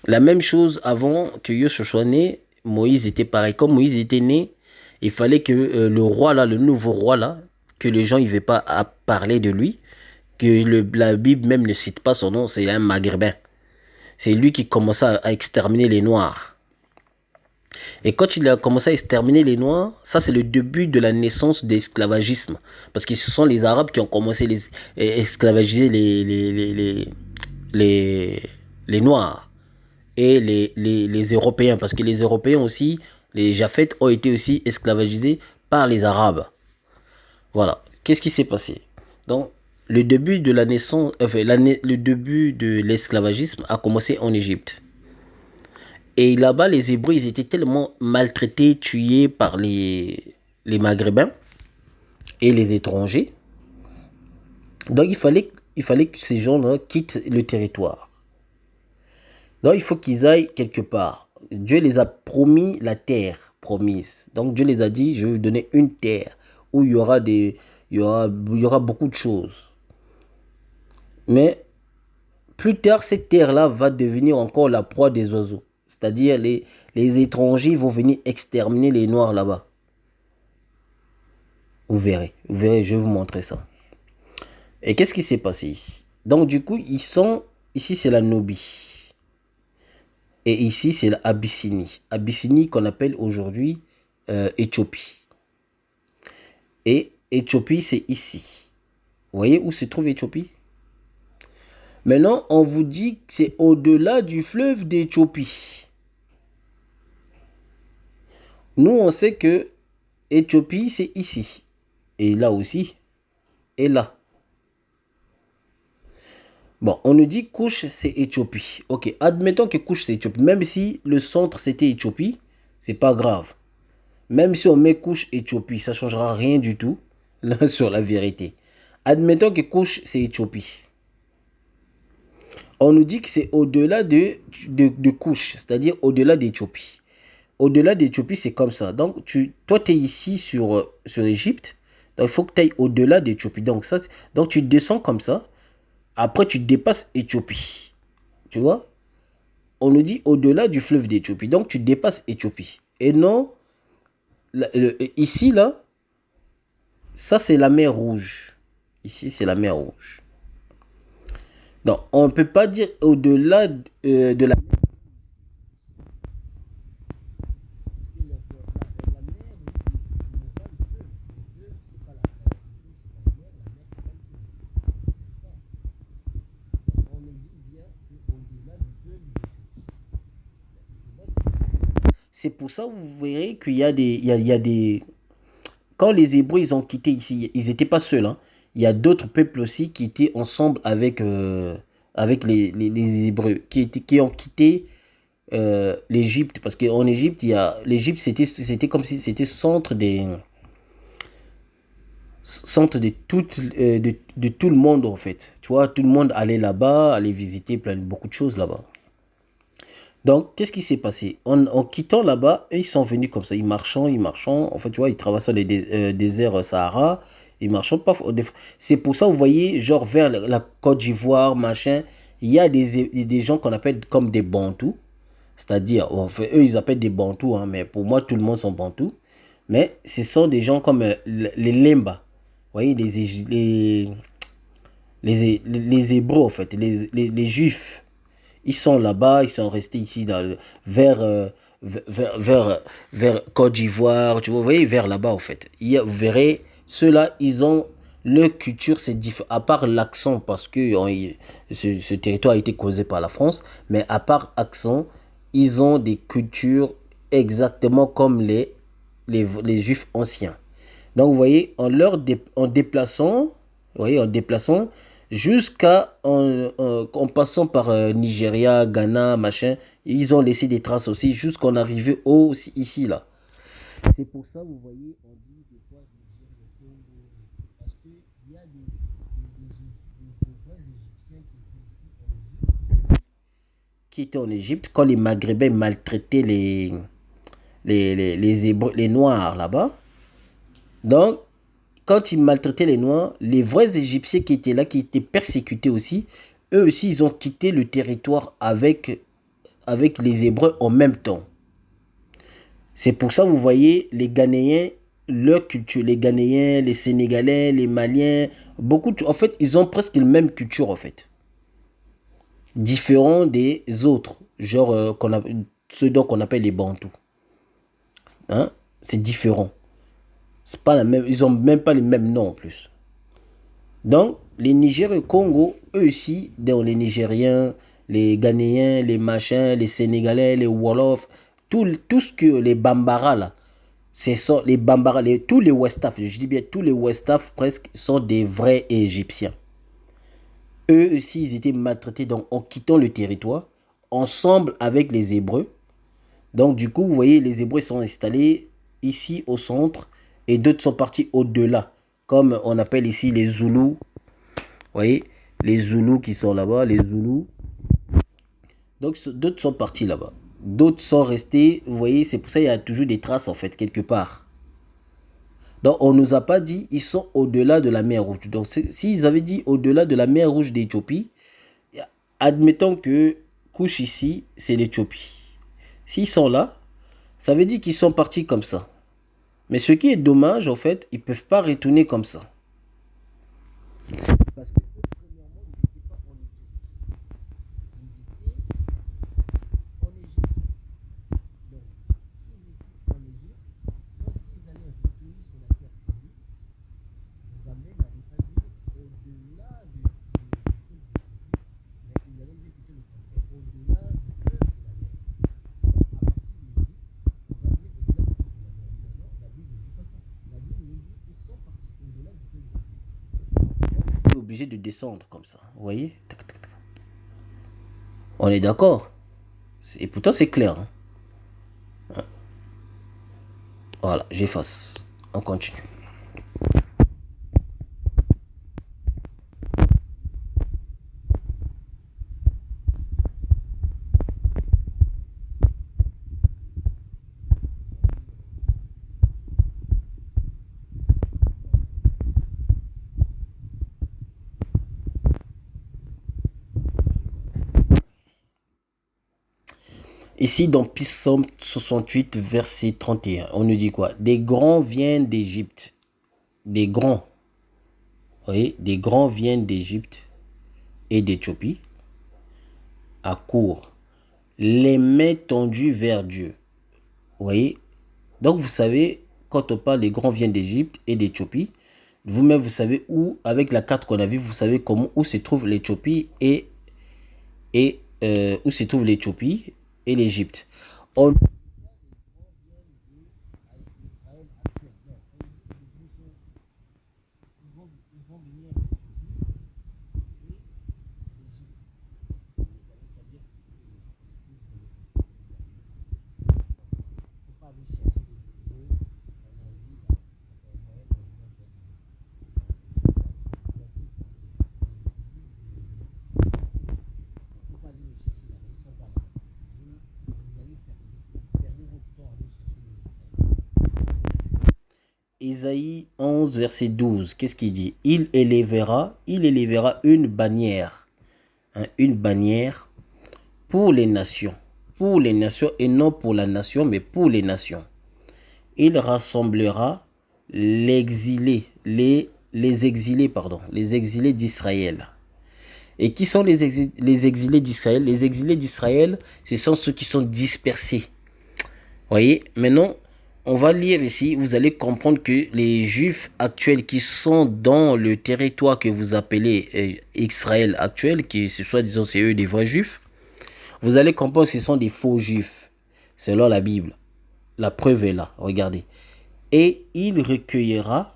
La même chose avant que Joshua soit né, Moïse était pareil. Comme Moïse était né, il fallait que le roi là, le nouveau roi là, que les gens ne veulent pas à parler de lui, que la Bible même ne cite pas son nom, c'est un Maghrébin. C'est lui qui commença à exterminer les Noirs. Et quand il a commencé à exterminer les Noirs, ça c'est le début de la naissance de l'esclavagisme. Parce que ce sont les Arabes qui ont commencé à esclavagiser les, les Noirs et les Européens. Parce que les Européens aussi, les Japheth, ont été aussi esclavagisés par les Arabes. Voilà. Qu'est-ce qui s'est passé? Donc, le début de la naissance, enfin, le début de l'esclavagisme a commencé en Égypte. Et là-bas, les Hébreux, ils étaient tellement maltraités, tués par les Maghrébins et les étrangers. Donc, il fallait que ces gens-là quittent le territoire. Donc, il faut qu'ils aillent quelque part. Dieu les a promis la terre promise. Donc, Dieu les a dit, je vais vous donner une terre où il y aura beaucoup de choses. Mais plus tard, cette terre-là va devenir encore la proie des oiseaux. C'est-à-dire les étrangers vont venir exterminer les Noirs là-bas. Vous verrez, je vais vous montrer ça. Et qu'est-ce qui s'est passé ici? Donc du coup, ici c'est la Nubie. Et ici c'est l'Abyssinie. Abyssinie qu'on appelle aujourd'hui Éthiopie. Et Éthiopie c'est ici. Vous voyez où se trouve Éthiopie? Maintenant, on vous dit que c'est au-delà du fleuve d'Éthiopie. Nous, on sait que Éthiopie, c'est ici. Et là aussi. Et là. Bon, on nous dit Couche, c'est Éthiopie. Ok, admettons que Couche, c'est Éthiopie. Même si le centre, c'était Éthiopie, c'est pas grave. Même si on met Couche, Éthiopie, ça ne changera rien du tout là, sur la vérité. Admettons que Couche, c'est Éthiopie. On nous dit que c'est au-delà de Couche, c'est-à-dire au-delà d'Éthiopie. Au-delà d'Éthiopie, c'est comme ça. Donc, toi, tu es ici sur Égypte. Donc, il faut que tu ailles au-delà d'Éthiopie. Donc, tu descends comme ça. Après, tu dépasses Éthiopie. Tu vois? On nous dit au-delà du fleuve d'Éthiopie. Donc, tu dépasses Éthiopie. Et non, ici, là, ça, c'est la mer Rouge. Ici, c'est la mer Rouge. Donc, on ne peut pas dire au-delà de la mer. C'est pour ça que vous verrez qu'il y a des. Quand les Hébreux ils ont quitté ici, ils n'étaient pas seuls, hein. Il y a d'autres peuples aussi qui étaient ensemble avec les Hébreux, qui ont quitté l'Égypte. Parce qu'en Égypte, l'Égypte, c'était comme si c'était centre de tout le monde, en fait. Tu vois, tout le monde allait là-bas, allait visiter beaucoup de choses là-bas. Donc, qu'est-ce qui s'est passé? En quittant là-bas, ils sont venus comme ça, ils marchant. En fait, tu vois, ils traversent les déserts Sahara, ils marchent pas. C'est pour ça, vous voyez, genre vers la Côte d'Ivoire, machin, il y a des gens qu'on appelle comme des Bantous. C'est-à-dire, en fait, eux, ils appellent des Bantous, hein, mais pour moi, tout le monde sont Bantous. Mais ce sont des gens comme les Lemba. Vous voyez, les Hébreux, en fait, les Juifs. Ils sont là-bas, ils sont restés ici vers, vers Côte d'Ivoire, tu vois, vous voyez, vers là-bas, en fait. Vous verrez, ceux-là, ils ont leur culture, c'est différent, à part l'accent, parce que ce territoire a été causé par la France, mais à part accent, ils ont des cultures exactement comme les Juifs anciens. Donc, vous voyez, en déplaçant, vous voyez, en déplaçant, en passant par Nigeria, Ghana, machin, ils ont laissé des traces aussi, jusqu'en arrivé ici, là. C'est pour ça, vous voyez, on dit des fois Niger, le Congo, parce qu'il y a des vrais Égyptiens qui étaient en Égypte, quand les Maghrébins maltraitaient les Hébreux, les Noirs là-bas. Donc, quand ils maltraitaient les Noirs, les vrais Égyptiens qui étaient là, qui étaient persécutés aussi, eux aussi, ils ont quitté le territoire avec les Hébreux en même temps. C'est pour ça, vous voyez, les Ghanéens, leur culture, les Ghanéens, les Sénégalais, les Maliens, en fait, ils ont presque la même culture, en fait. Différent des autres, genre ceux dont on appelle les Bantous. Hein? C'est différent. C'est pas la même, ils ont même pas les mêmes noms en plus. Donc, les Nigériens Congo, eux aussi, dans les Nigériens, les Ghanéens, les machins, les Sénégalais, les Wolofs, tout ce que les Bambara là, c'est ça, les Bambara, tous les Westaf, je dis bien tous les Westaf presque sont des vrais Égyptiens. Eux aussi, ils étaient maltraités donc, en quittant le territoire, ensemble avec les Hébreux. Donc, du coup, vous voyez, les Hébreux sont installés ici au centre et d'autres sont partis au-delà, comme on appelle ici les Zoulous. Vous voyez, les Zoulous qui sont là-bas, les Zoulous. Donc, d'autres sont partis là-bas. D'autres sont restés, vous voyez, c'est pour ça qu'il y a toujours des traces en fait, quelque part. Donc, on ne nous a pas dit ils sont au-delà de la mer Rouge. Donc, s'ils avaient dit au-delà de la mer Rouge d'Éthiopie, admettons que couche ici, c'est l'Éthiopie. S'ils sont là, ça veut dire qu'ils sont partis comme ça. Mais ce qui est dommage, en fait, ils ne peuvent pas retourner comme ça. Parce que, premièrement, ils n'étaient pas en Éthiopie. Ils étaient en Égypte. Donc, s'ils étaient en Égypte, donc s'ils allaient retourner sur la terre promise, les Anglais n'avaient pas dit au-delà du feu de l'Égypte, mais ils avaient dit plutôt le contraire, au-delà du feu de la mer. Donc, à partir de l'Égypte, on va dire au-delà du feu de la mer. Mais non, la Bible ne dit pas ça. La Bible nous dit qu'ils sont partis au-delà du feu de la mer. On est obligé de descendre comme ça. Vous voyez? On est d'accord. Et pourtant, c'est clair. Hein. Voilà, j'efface. On continue. Ici, dans Psaume 68, verset 31, on nous dit quoi? Des grands viennent d'Égypte. Des grands. Vous voyez? Des grands viennent d'Égypte et d'Éthiopie à court. Les mains tendues vers Dieu. Vous voyez? Donc, vous savez, quand on parle des grands viennent d'Égypte et d'Éthiopie, vous-même, vous savez où, avec la carte qu'on a vue, vous savez comment, où se trouve l'Éthiopie et où se trouve l'Éthiopie et l'Égypte. On Isaïe 11, verset 12, qu'est-ce qu'il dit? Il élèvera une bannière, hein, une bannière pour les nations et non pour la nation, mais pour les nations. Il rassemblera les exilés, pardon, les exilés d'Israël. Et qui sont les exilés d'Israël? Les exilés d'Israël, ce sont ceux qui sont dispersés. Voyez, maintenant, on va lire ici, vous allez comprendre que les Juifs actuels qui sont dans le territoire que vous appelez Israël actuel, qui ce soit, disons, c'est eux des vrais Juifs, vous allez comprendre que ce sont des faux Juifs, selon la Bible. La preuve est là, regardez. Et il recueillera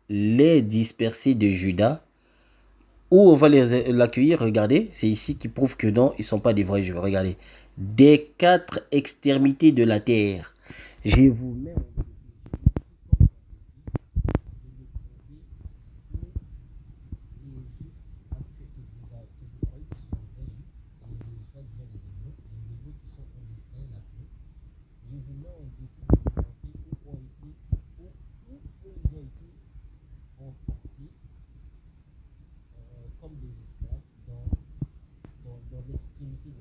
les dispersés de Juda. Où on va l'accueillir, regardez, c'est ici qui prouve que non, ils ne sont pas des vrais Juifs. Regardez, des quatre extrémités de la terre. Je vous mets comme des esclaves dans l'extrémité de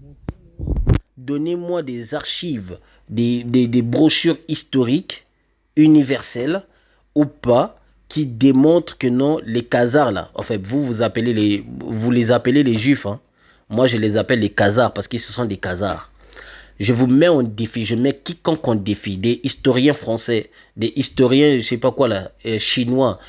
la terre. donnez-moi des archives, des brochures historiques universelles ou pas qui démontrent que non, les Khazars là, en fait, vous les appelez les Juifs, hein. Moi, je les appelle les Khazars parce qu'ils sont des Khazars. Je vous mets en défi, je mets quiconque en défi, des historiens français, des historiens, je sais pas quoi là, chinois,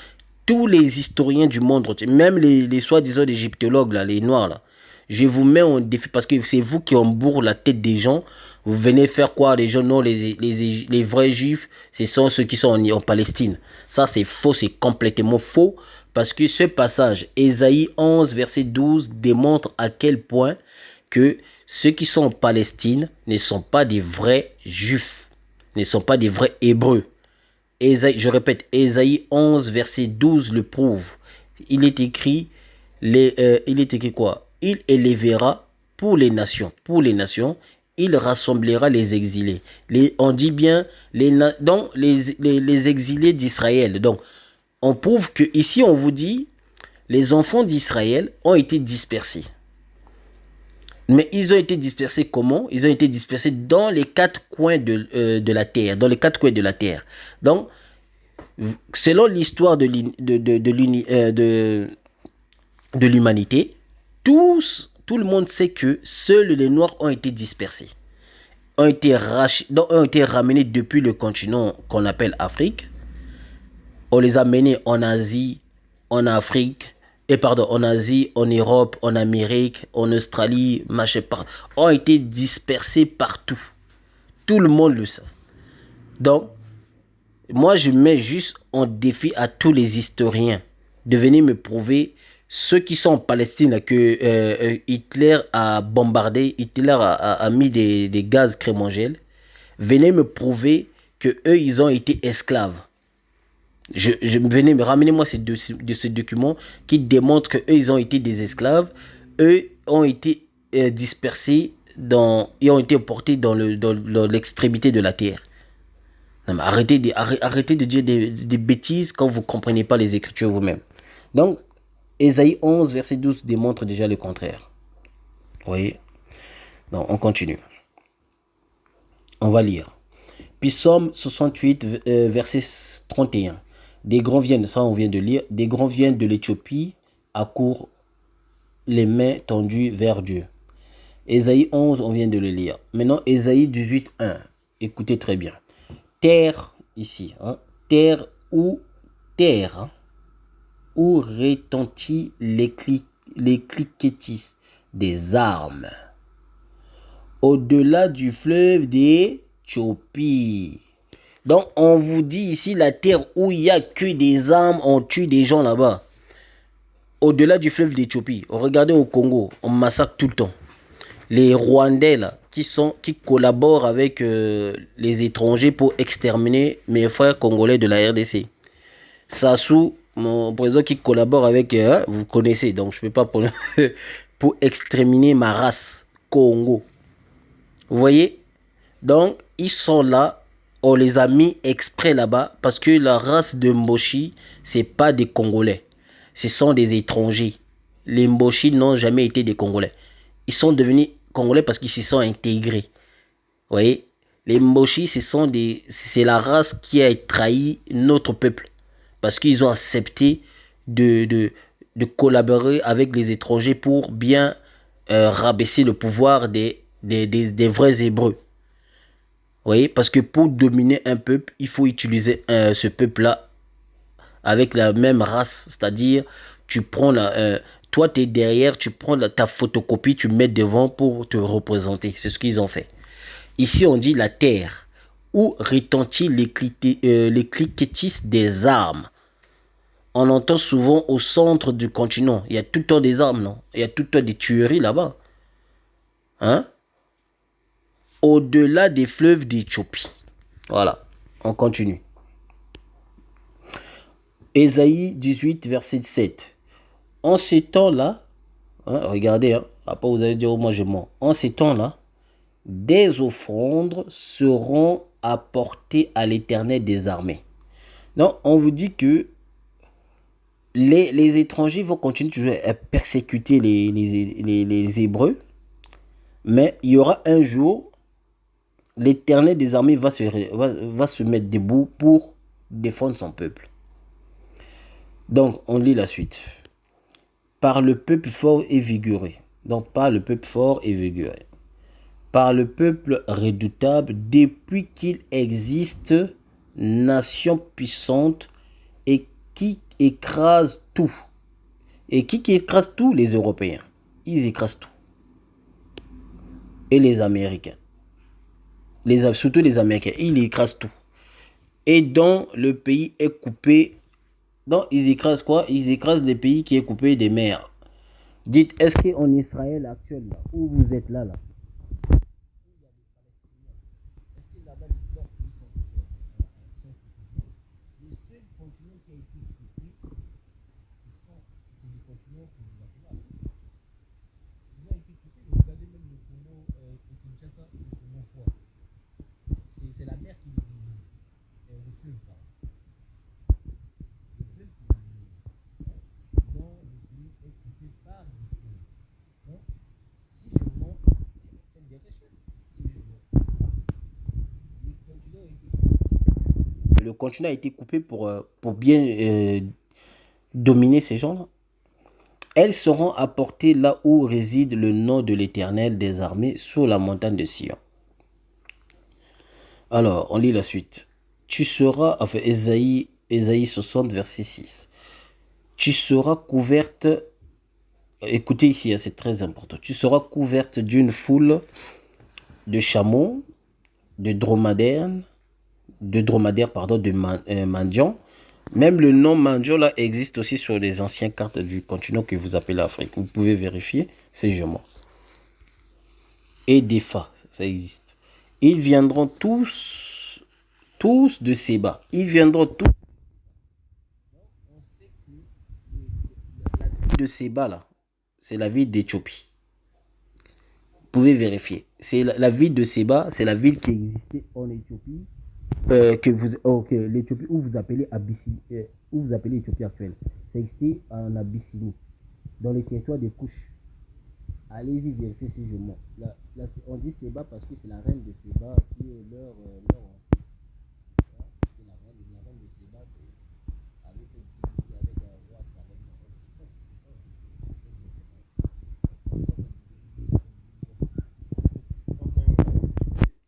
tous les historiens du monde, même les soi-disant égyptologues là, les noirs là. Je vous mets en défi parce que c'est vous qui embourrez la tête des gens. Vous venez faire quoi? Les gens, non, les vrais juifs, ce sont ceux qui sont en Palestine. Ça, c'est faux, c'est complètement faux. Parce que ce passage, Ésaïe 11, verset 12, démontre à quel point que ceux qui sont en Palestine ne sont pas des vrais juifs, ne sont pas des vrais hébreux. Ésaïe, je répète, Ésaïe 11, verset 12 le prouve. Il est écrit, il est écrit quoi? Il élèvera pour les nations, il rassemblera les exilés. On dit bien les exilés d'Israël. Donc, on prouve que ici on vous dit, les enfants d'Israël ont été dispersés. Mais ils ont été dispersés comment? Ils ont été dispersés dans les quatre coins de la terre. Dans les quatre coins de la terre. Donc, selon l'histoire de l'humanité, tout le monde sait que seuls les Noirs ont été dispersés. Ont été ramenés depuis le continent qu'on appelle Afrique. On les a menés en Asie, en Afrique, en Asie, en Europe, en Amérique, en Australie, machin, ont été dispersés partout. Tout le monde le sait. Donc, moi, je mets juste en défi à tous les historiens de venir me prouver ceux qui sont en Palestine que Hitler a bombardé, Hitler a mis des gaz crémogènes. Venez me prouver que eux, ils ont été esclaves. Ramenez-moi ces documents qui démontrent que eux ils ont été des esclaves, eux ont été dispersés ils ont été portés dans l'extrémité de la terre. Non, mais arrêtez de dire des bêtises quand vous ne comprenez pas les Écritures vous-même. Donc, Ésaïe 11, verset 12 démontre déjà le contraire. Vous voyez? Donc, on continue. On va lire. Puis Psaume 68, verset 31. Des grands viennent, ça on vient de lire, des grands viennent de l'Éthiopie, accourent les mains tendues vers Dieu. Ésaïe 11, on vient de le lire. Maintenant, Ésaïe 18, 1. Écoutez très bien. Terre, ici, hein, terre, hein, où retentit les cliquetis des armes. Au-delà du fleuve d'Éthiopie. Donc, on vous dit ici la terre où il n'y a que des armes, on tue des gens là-bas. Au-delà du fleuve d'Éthiopie. Regardez au Congo, on massacre tout le temps. Les Rwandais là, qui collaborent avec les étrangers pour exterminer mes frères congolais de la RDC. Sassou, mon président qui collabore avec, vous connaissez, donc je ne peux pas pour exterminer ma race, Congo. Vous voyez? Donc, ils sont là. On les a mis exprès là-bas parce que la race de Mboshi, ce n'est pas des Congolais. Ce sont des étrangers. Les Mboshi n'ont jamais été des Congolais. Ils sont devenus Congolais parce qu'ils s'y sont intégrés. Vous voyez? Les Mboshi, c'est la race qui a trahi notre peuple. Parce qu'ils ont accepté de collaborer avec les étrangers pour bien rabaisser le pouvoir des vrais Hébreux. Vous voyez, parce que pour dominer un peuple, il faut utiliser ce peuple-là avec la même race. C'est-à-dire, tu prends toi, tu es derrière, tu prends ta photocopie, tu mets devant pour te représenter. C'est ce qu'ils ont fait. Ici, on dit la terre, où retentit les cliquetis des armes. On entend souvent au centre du continent, il y a tout le temps des armes, non? Il y a tout le temps des tueries là-bas. Hein? Au-delà des fleuves d'Éthiopie. Voilà, on continue. Ésaïe 18, verset 7. En ces temps-là, hein, regardez, hein, après vous allez dire, oh, moi je mens. En ces temps-là, des offrandes seront apportées à l'Éternel des armées. Donc, on vous dit que les étrangers vont continuer toujours à persécuter les Hébreux. Mais il y aura un jour, l'Éternel des armées va se mettre debout pour défendre son peuple. Donc, on lit la suite. Par le peuple fort et vigoureux. Donc, par le peuple fort et vigoureux. Par le peuple redoutable, depuis qu'il existe, nation puissante et qui écrase tout. Et qui écrase tout? Les Européens. Ils écrasent tout. Et les Américains. Surtout les Américains. Ils écrasent tout. Et dont le pays est coupé. Donc, ils écrasent quoi? Ils écrasent les pays qui est coupé des mers. Dites, est-ce qu'en Israël actuel, là, où vous êtes là, est-ce que là-bas, les leurs pays sont coupés? Le seul continent qui a été coupé, c'est le continent que vous appelez Afrique. Ils ont été coupés. Regardez même le Congo, Kinshasa, le Congo fort. C'est la mer qui les divise. Le fleuve, pardon. Le fleuve qui les divise. Donc, le pays est coupé par le fleuve. Donc, si je monte, c'est bien quelque chose. Si je monte, le continent a été coupé pour bien dominer ces gens-là. Elles seront apportées là où réside le nom de l'Éternel des armées, sur la montagne de Sion. Alors, on lit la suite. Tu seras, enfin, Ésaïe 60, verset 6. Tu seras couverte, écoutez ici, c'est très important. Tu seras couverte d'une foule de chameaux, de dromadaires, de mendiants. Même le nom mendiant là existe aussi sur les anciennes cartes du continent que vous appelez l'Afrique. Vous pouvez vérifier, c'est jumeaux. Et des fa, ça existe. Ils viendront tous de Séba. Ils viendront tous. On sait que la ville de Séba là, c'est la ville d'Éthiopie. Vous pouvez vérifier. C'est la ville de Séba, c'est la ville qui existait en Éthiopie. Que l'Éthiopie où vous appelez Abyssinie, où vous appelez l'Éthiopie actuelle, ça existait en Abyssinie, dans les territoires des couches. Allez-y vérifier si je mens. Là, on dit Séba parce que c'est la reine de Séba qui est leur ancêtre. La reine de Séba avait fait discuter avec un roi Salomon.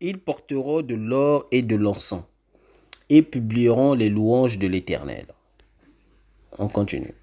Ils porteront de l'or et de l'encens et publieront les louanges de l'Éternel. On continue.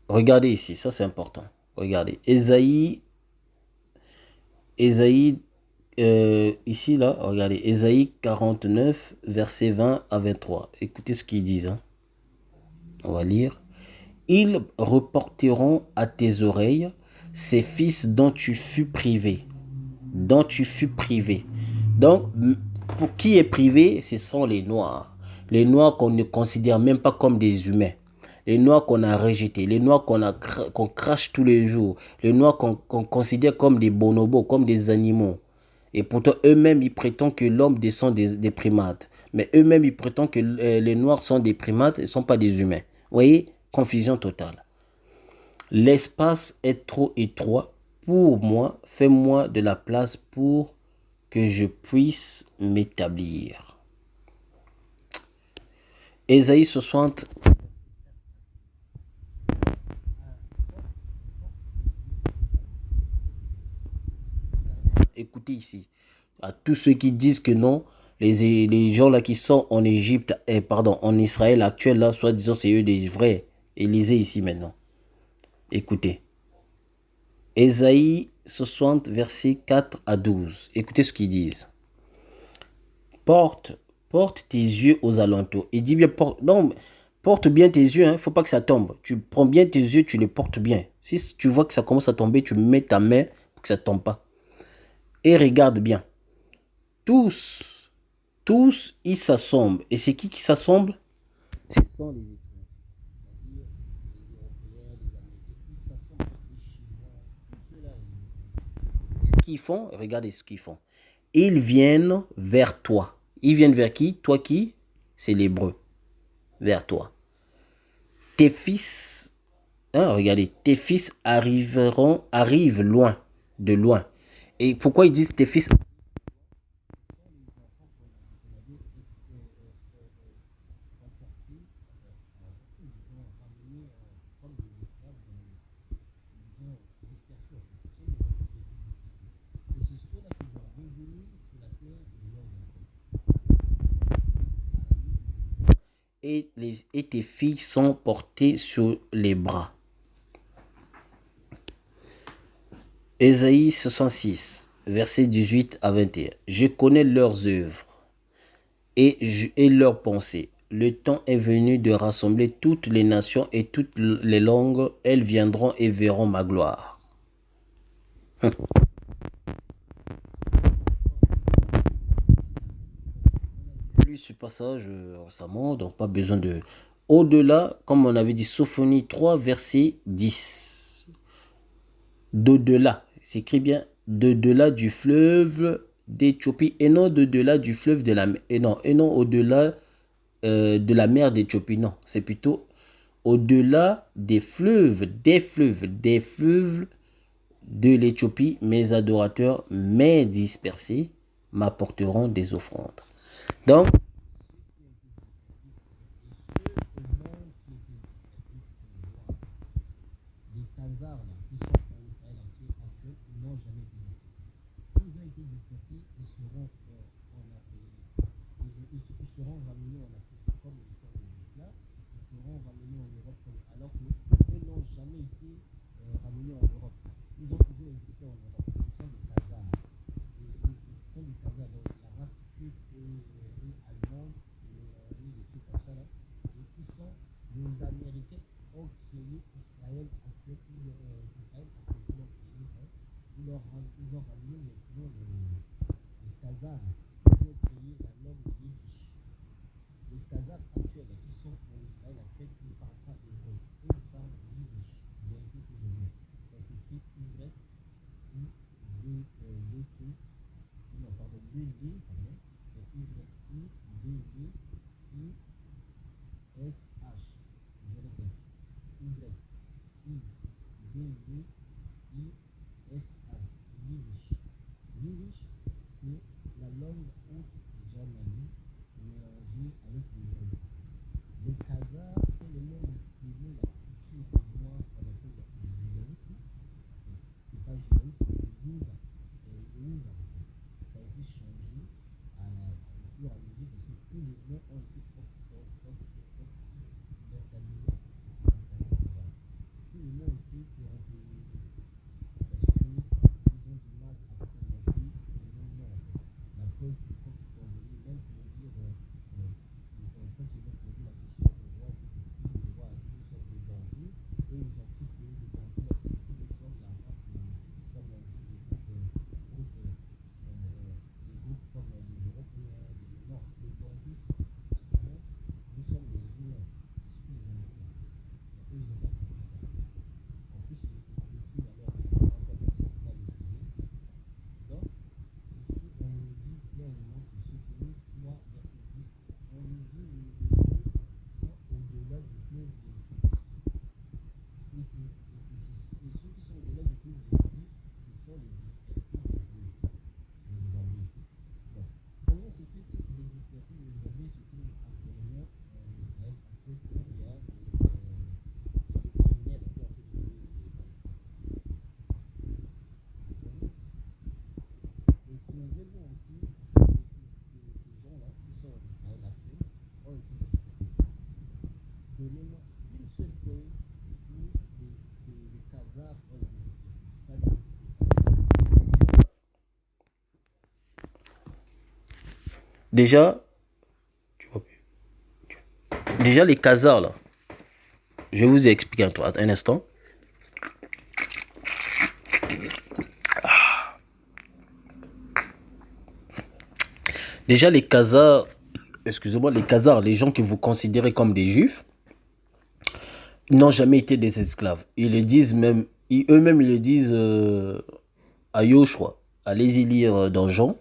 Regardez ici, ça c'est important. Regardez, Ésaïe, ici là, regardez, Ésaïe 49, verset 20 à 23. Écoutez ce qu'ils disent. Hein. On va lire. Ils reporteront à tes oreilles ces fils dont tu fus privé. Dont tu fus privé. Donc, pour qui est privé, ce sont les Noirs. Les Noirs qu'on ne considère même pas comme des humains. Les Noirs qu'on a rejetés. Les Noirs qu'on crache tous les jours. Les Noirs qu'on considère comme des bonobos, comme des animaux. Et pourtant, eux-mêmes, ils prétendent que l'homme descend des primates. Mais eux-mêmes, ils prétendent que les Noirs sont des primates et ne sont pas des humains. Vous voyez? Confusion totale. L'espace est trop étroit pour moi. Fais-moi de la place pour que je puisse m'établir. Ésaïe 60. Écoutez ici, à tous ceux qui disent que non, les gens là qui sont en Égypte, pardon, en Israël actuel là, soi-disant c'est eux des vrais. Et lisez ici maintenant. Écoutez. Ésaïe 60, versets 4 à 12. Écoutez ce qu'ils disent. Porte porte tes yeux aux alentours. Il dit bien, non, porte bien tes yeux, hein, faut pas que ça tombe. Tu prends bien tes yeux, tu les portes bien. Si tu vois que ça commence à tomber, tu mets ta main pour que ça tombe pas. Et regarde bien. Tous, tous, ils s'assemblent. Et c'est qui s'assemble? Ce sont les étrangers. C'est-à-dire les Européens, les Américains, ils s'assemblent, les Chinois, tout cela. Qu'est-ce qu'ils font? Regardez ce qu'ils font. Ils viennent vers toi. Ils viennent vers qui? Toi qui? C'est l'hébreu. Vers toi. Tes fils, hein, regardez, tes fils arrivent loin, de loin. Et pourquoi ils disent tes fils? Et tes filles sont portées sur les bras. Ésaïe 66, versets 18 à 21. Je connais leurs œuvres et leurs pensées. Le temps est venu de rassembler toutes les nations et toutes les langues. Elles viendront et verront ma gloire. J'ai lu ce passage récemment, donc pas besoin de... Au-delà, comme on avait dit, Sophonie 3, verset 10. D'au-delà, c'est écrit bien, d'au-delà du fleuve d'Éthiopie, et non d'au-delà du fleuve de la mer, et non au-delà de la mer d'Éthiopie, non, c'est plutôt au-delà des fleuves de l'Éthiopie, mes adorateurs, mes dispersés, m'apporteront des offrandes. Donc, les Khazars là, qui sont en Israël actuel, ils n'ont jamais été dispersés. S'ils ont été dispersés, ils seront en Afrique. Ils seront ramenés en Afrique comme les esclaves. Ils seront ramenés en Europe alors qu'eux n'ont jamais été ramenés en Europe. Ils ont toujours existé en Europe. Ce sont des Khazars. Ce sont des Khazars. Donc la race turque et allemande et des trucs comme ça là. Et qui sont les Américains ont créé Israël actuel. Israël actuel. Ils ont créé Israël. Ils ont ramené maintenant les Khazars. Ils ont créé la langue yiddish. Les Khazars actuels qui sont en Israël actuel, ils ne parlent pas hébreu. Ils parlent yiddish. Vérifiez si je veux. Ça s'écrit Y, I, D, T, non, pardon, D, D, pardon. C'est Y, I, D, D, I, S, H. Je répète. Y, I, D, D, I, S, H. Yiddish. Yiddish, c'est la langue haute germanique mélangée avec l'hébreu. Les Khazars, c'est le nom civil, la culture que moi, qu'on appelle le judaïsme. C'est pas judaïsme, c'est Yuda. Yuda, en fait. Ça a été changé au fur et à mesure parce que tous les noms ont été occidentalisés. Tous les noms ont été européanisés. Parce qu'ils ont du mal à prononcer les noms en fait. La preuve, quand ils sont venus, même pour dire, quand ils ont posé la question au roi, le roi a dit nous sommes des bambous, et ils ont cru que les bambous, là, c'est tout le sang de la race, comme on dit, les groupes comme les Européens, non, les bambous, c'est nous sommes les humains, c'est ce qu'ils ont dit. Et eux, ils n'ont pas compris ça. En plus, il écrit alors, enfin, c'est pas le sujet. Donc, ici, on nous dit clairement que ce Sophonie 3, verset 10, on nous dit les Hébreux sont au-delà du fleuve d'Éthiopie. Et ceux qui sont au-delà du fleuve d'Éthiopie, ce sont les dispersés de Dieu, les enviés. Donc, comment se fait que les dispersés des enviés se trouvent actuellement en Israël actuel où il y a des criminels qui ont fait des et trouvez-vous aussi ces gens-là qui sont en Israël actuel ont été dispersés. Donnez-moi une seule preuve où les Khazars ont été dispersés. Ça n'existe pas. Déjà, Déjà, les Khazars, là, je vais vous expliquer un instant. Déjà, les Khazars, excusez-moi, les Khazars, les gens que vous considérez comme des juifs, ils n'ont jamais été des esclaves. Ils le disent même, eux-mêmes, ils le disent à Yoshua. Allez-y lire dans Jean.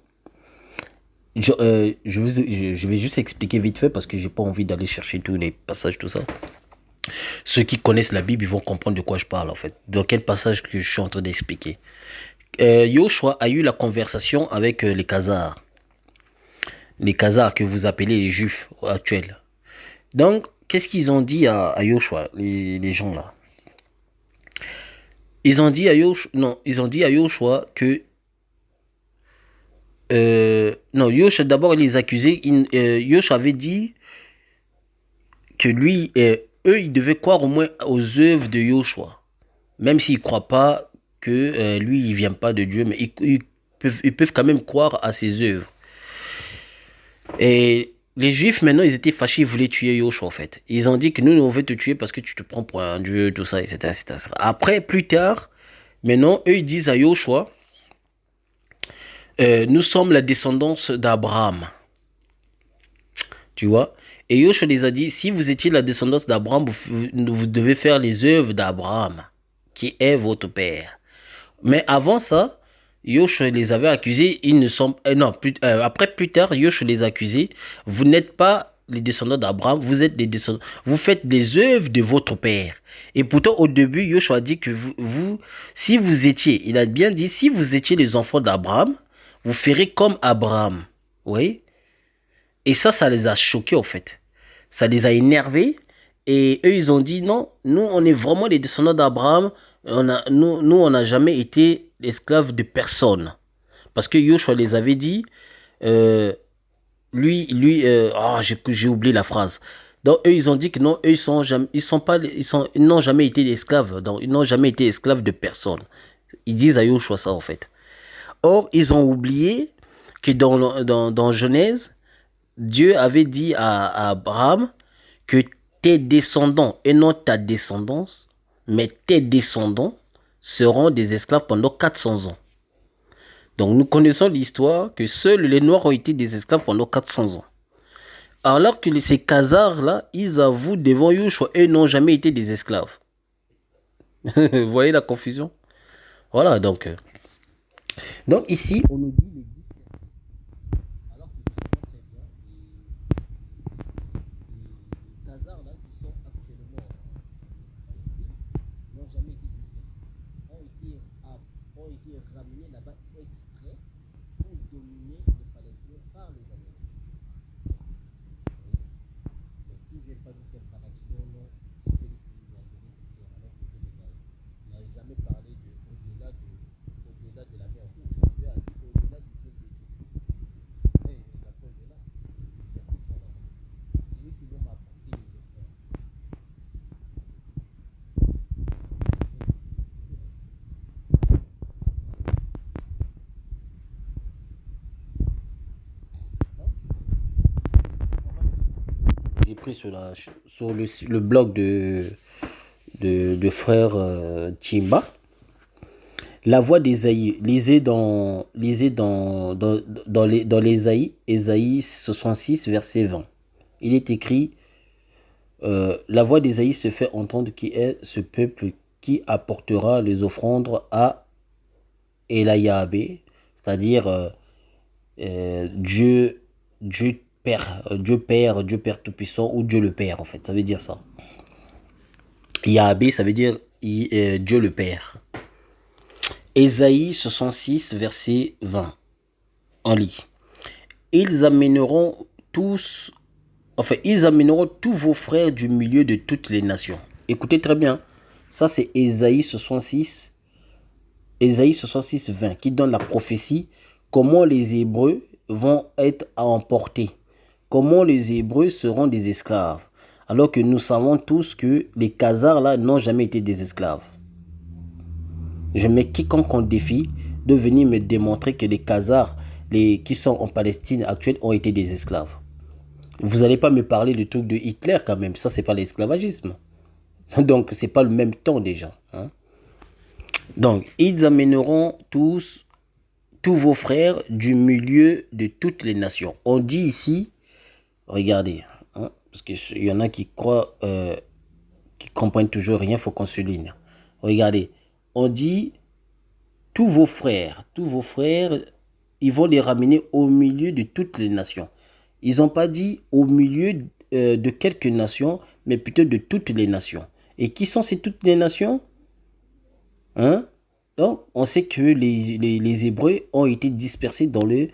Je vais juste expliquer vite fait parce que j'ai pas envie d'aller chercher tous les passages, tout ça. Ceux qui connaissent la Bible, ils vont comprendre de quoi je parle en fait. Dans quel passage que je suis en train d'expliquer. Yoshua a eu la conversation avec les Khazars. Les Khazars que vous appelez les Juifs actuels. Donc, qu'est-ce qu'ils ont dit à Yoshua, les gens là? Ils ont dit à Yoshua que non, Yoshua d'abord il les accusait. Yoshua avait dit que lui, eux, ils devaient croire au moins aux œuvres de Yoshua, même s'ils ne croient pas que lui, il ne vient pas de Dieu, mais ils peuvent quand même croire à ses œuvres. Et les Juifs, maintenant, ils étaient fâchés, ils voulaient tuer Yoshua, en fait. Ils ont dit que nous, on veut te tuer parce que tu te prends pour un Dieu, tout ça, etc., etc. Après, plus tard, maintenant, eux, ils disent à Yoshua, nous sommes la descendance d'Abraham. Tu vois? Et Yoshua les a dit, si vous étiez la descendance d'Abraham, vous devez faire les œuvres d'Abraham, qui est votre père. Mais avant ça, Yoshua les avait accusés, ils ne sont... non, après plus tard, Yoshua les a accusés, vous n'êtes pas les descendants d'Abraham, vous êtes des descendants, vous faites des œuvres de votre père. Et pourtant, au début, Yoshua a dit que si vous étiez, il a bien dit, si vous étiez les enfants d'Abraham, vous ferez comme Abraham. Oui. Et ça les a choqués, en fait. Ça les a énervés. Et eux, ils ont dit, non, nous, on est vraiment les descendants d'Abraham. Nous, on n'a jamais été esclaves de personne. Parce que Yoshua les avait dit, j'ai oublié la phrase. Donc, eux, ils ont dit que non, eux, ils n'ont jamais été esclaves. Donc, ils n'ont jamais été esclaves de personne. Ils disent à Yoshua ça, en fait. Or, ils ont oublié que dans Genèse, Dieu avait dit à Abraham que tes descendants, et non ta descendance, mais tes descendants seront des esclaves pendant 400 ans. Donc nous connaissons l'histoire que seuls les Noirs ont été des esclaves pendant 400 ans. Alors que ces Khazars-là, ils avouent devant Yoshua, eux n'ont jamais été des esclaves. Vous voyez la confusion? Voilà, donc ici, on nous dit les alors que nous savons très bien les Khazars là qui sont actuellement en Palestine n'ont jamais été dispersés, ont été ramenés là-bas exprès pour dominer les Palestiniens par les Américains. Donc ils ne viennent pas nous faire paradis, non, c'était les colonialisés, etc. Alors que Dieu n'a jamais parlé au-delà de la mer Rouge. Dieu a dit au-delà du ciel de Dieu. Mais la cause est là, les dispersés sont là. C'est eux qui vont m'apporter les offrandes. J'ai pris sur le blog de frère Timba. La voix d'Ésaïe. Lisez dans l'Ésaïe, Ésaïe 66, verset 20. Il est écrit, la voix d'Ésaïe se fait entendre qui est ce peuple qui apportera les offrandes à Eliahbé, c'est-à-dire Dieu Père, Dieu Père Tout-Puissant, ou Dieu le Père, en fait, ça veut dire ça. Yahvé, ça veut dire Dieu le Père. Ésaïe 66, verset 20. En lit. Ils amèneront tous vos frères du milieu de toutes les nations. Écoutez très bien. Ça, c'est Ésaïe 66, 20, qui donne la prophétie comment les Hébreux vont être emportés. Comment les Hébreux seront des esclaves. Alors que nous savons tous que les Khazars là n'ont jamais été des esclaves. Je mets quiconque en défi de venir me démontrer que les Khazars qui sont en Palestine actuelle ont été des esclaves. Vous n'allez pas me parler du truc de Hitler quand même. Ça, c'est pas l'esclavagisme. Donc, c'est pas le même temps déjà. Hein. Donc, ils amèneront tous vos frères du milieu de toutes les nations. On dit ici, regardez, hein, parce qu'il y en a qui croient, qui comprennent toujours rien, il faut qu'on souligne. Regardez, on dit tous vos frères, ils vont les ramener au milieu de toutes les nations. Ils n'ont pas dit au milieu de quelques nations, mais plutôt de toutes les nations. Et qui sont ces toutes les nations? Hein? Donc, on sait que les Hébreux ont été dispersés dans les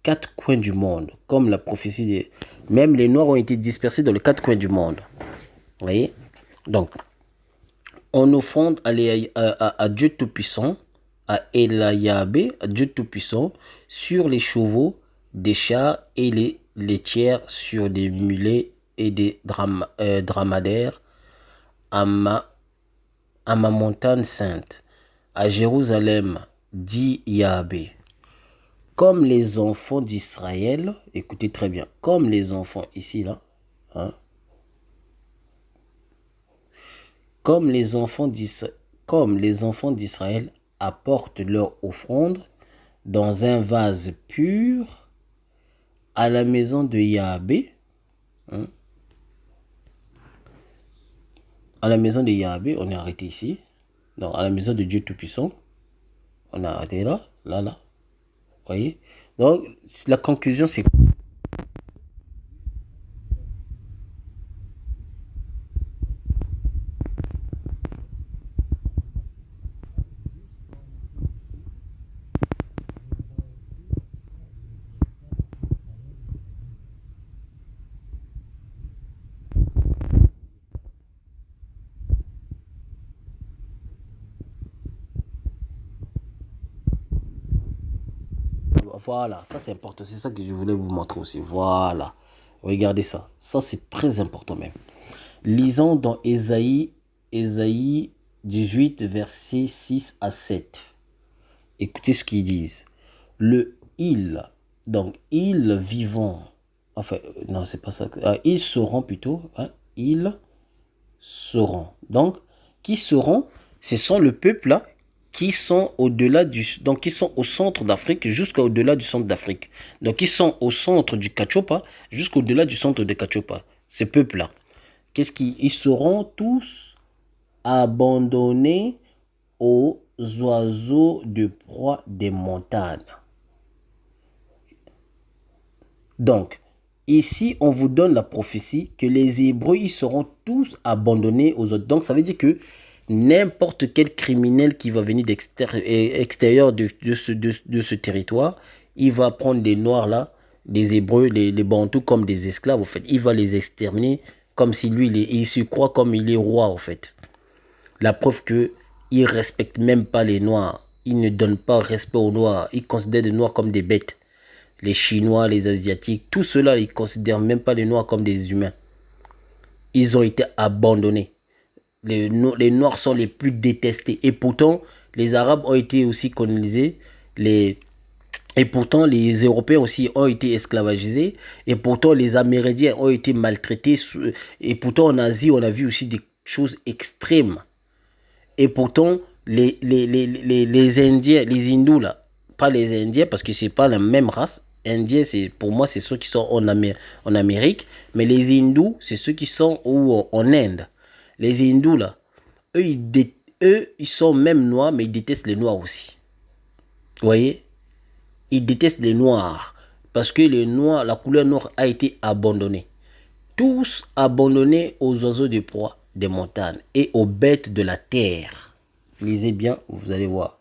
quatre coins du monde, comme la prophétie des... Même les Noirs ont été dispersés dans les quatre coins du monde. Vous voyez? Donc, on offrande à Dieu Tout-Puissant, à Elayabé, à Dieu Tout-Puissant, sur les chevaux, des chats et les laitières, sur des mulets et des dromadaires, à ma montagne sainte, à Jérusalem, dit Yahvé. Comme les enfants d'Israël, écoutez très bien, comme les enfants ici, là, hein, comme les enfants d'Israël apportent leur offrande dans un vase pur à la maison de Yahvé, hein, à la maison de Yahvé, on est arrêté ici, donc à la maison de Dieu Tout-Puissant, on a arrêté là, là, voyez. Donc la conclusion c'est voilà, ça c'est important, c'est ça que je voulais vous montrer aussi. Voilà, regardez ça, ça c'est très important même. Lisons dans Ésaïe 18, versets 6 à 7. Écoutez ce qu'ils disent. Le il, donc ils vivant, enfin, non, c'est pas ça. Ils seront plutôt, hein, ils seront. Donc, qui seront? Ce sont le peuple là qui sont au-delà donc qui sont au centre d'Afrique jusqu'au-delà du centre d'Afrique. Donc, ils sont au centre du Kachopa jusqu'au-delà du centre de Kachopa. Ce peuple là. Ils seront tous abandonnés aux oiseaux de proie des montagnes. Donc, ici, on vous donne la prophétie que les Hébreux, ils seront tous abandonnés aux autres. Donc, ça veut dire que n'importe quel criminel qui va venir extérieur de ce territoire, il va prendre des Noirs là, des Hébreux, les Bantous comme des esclaves, en fait. Il va les exterminer comme si lui, il se croit comme il est roi, en fait. La preuve que il respecte même pas les Noirs. Il ne donne pas respect aux Noirs. Il considère les Noirs comme des bêtes. Les Chinois, les Asiatiques, tout cela, ils ne considèrent même pas les Noirs comme des humains. Ils ont été abandonnés. Les Noirs sont les plus détestés. Et pourtant, les Arabes ont été aussi colonisés. Et pourtant, les Européens aussi ont été esclavagisés. Et pourtant, les Amérindiens ont été maltraités. Et pourtant, en Asie, on a vu aussi des choses extrêmes. Et pourtant, les Indiens, les Hindous, là, pas les Indiens, parce que c'est pas la même race. Indiens, pour moi, c'est ceux qui sont en Amérique. Mais les Hindous, c'est ceux qui sont en Inde. Les Hindous, là, eux, ils sont même noirs, mais ils détestent les noirs aussi. Vous voyez? Ils détestent les noirs. Parce que les noirs, la couleur noire a été abandonnée. Tous abandonnés aux oiseaux de proie des montagnes et aux bêtes de la terre. Lisez bien, vous allez voir.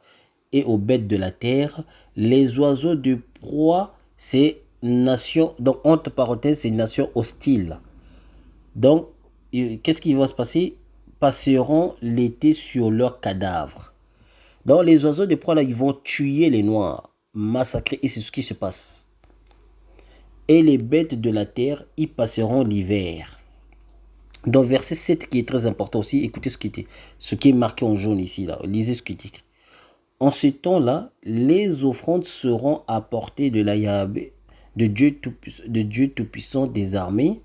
Et aux bêtes de la terre, les oiseaux de proie, c'est nation, donc entre parenthèses, c'est nation hostile. Donc, qu'est-ce qui va se passer? Passeront l'été sur leurs cadavres. Donc, les oiseaux de proie, là, ils vont tuer les noirs, massacrer, et c'est ce qui se passe. Et les bêtes de la terre y passeront l'hiver. Dans verset 7 qui est très important aussi, écoutez ce qui est marqué en jaune ici, là. Lisez ce qui est écrit. En ce temps-là, les offrandes seront apportées de la Yahvé, de Dieu Tout-Puissant des armées,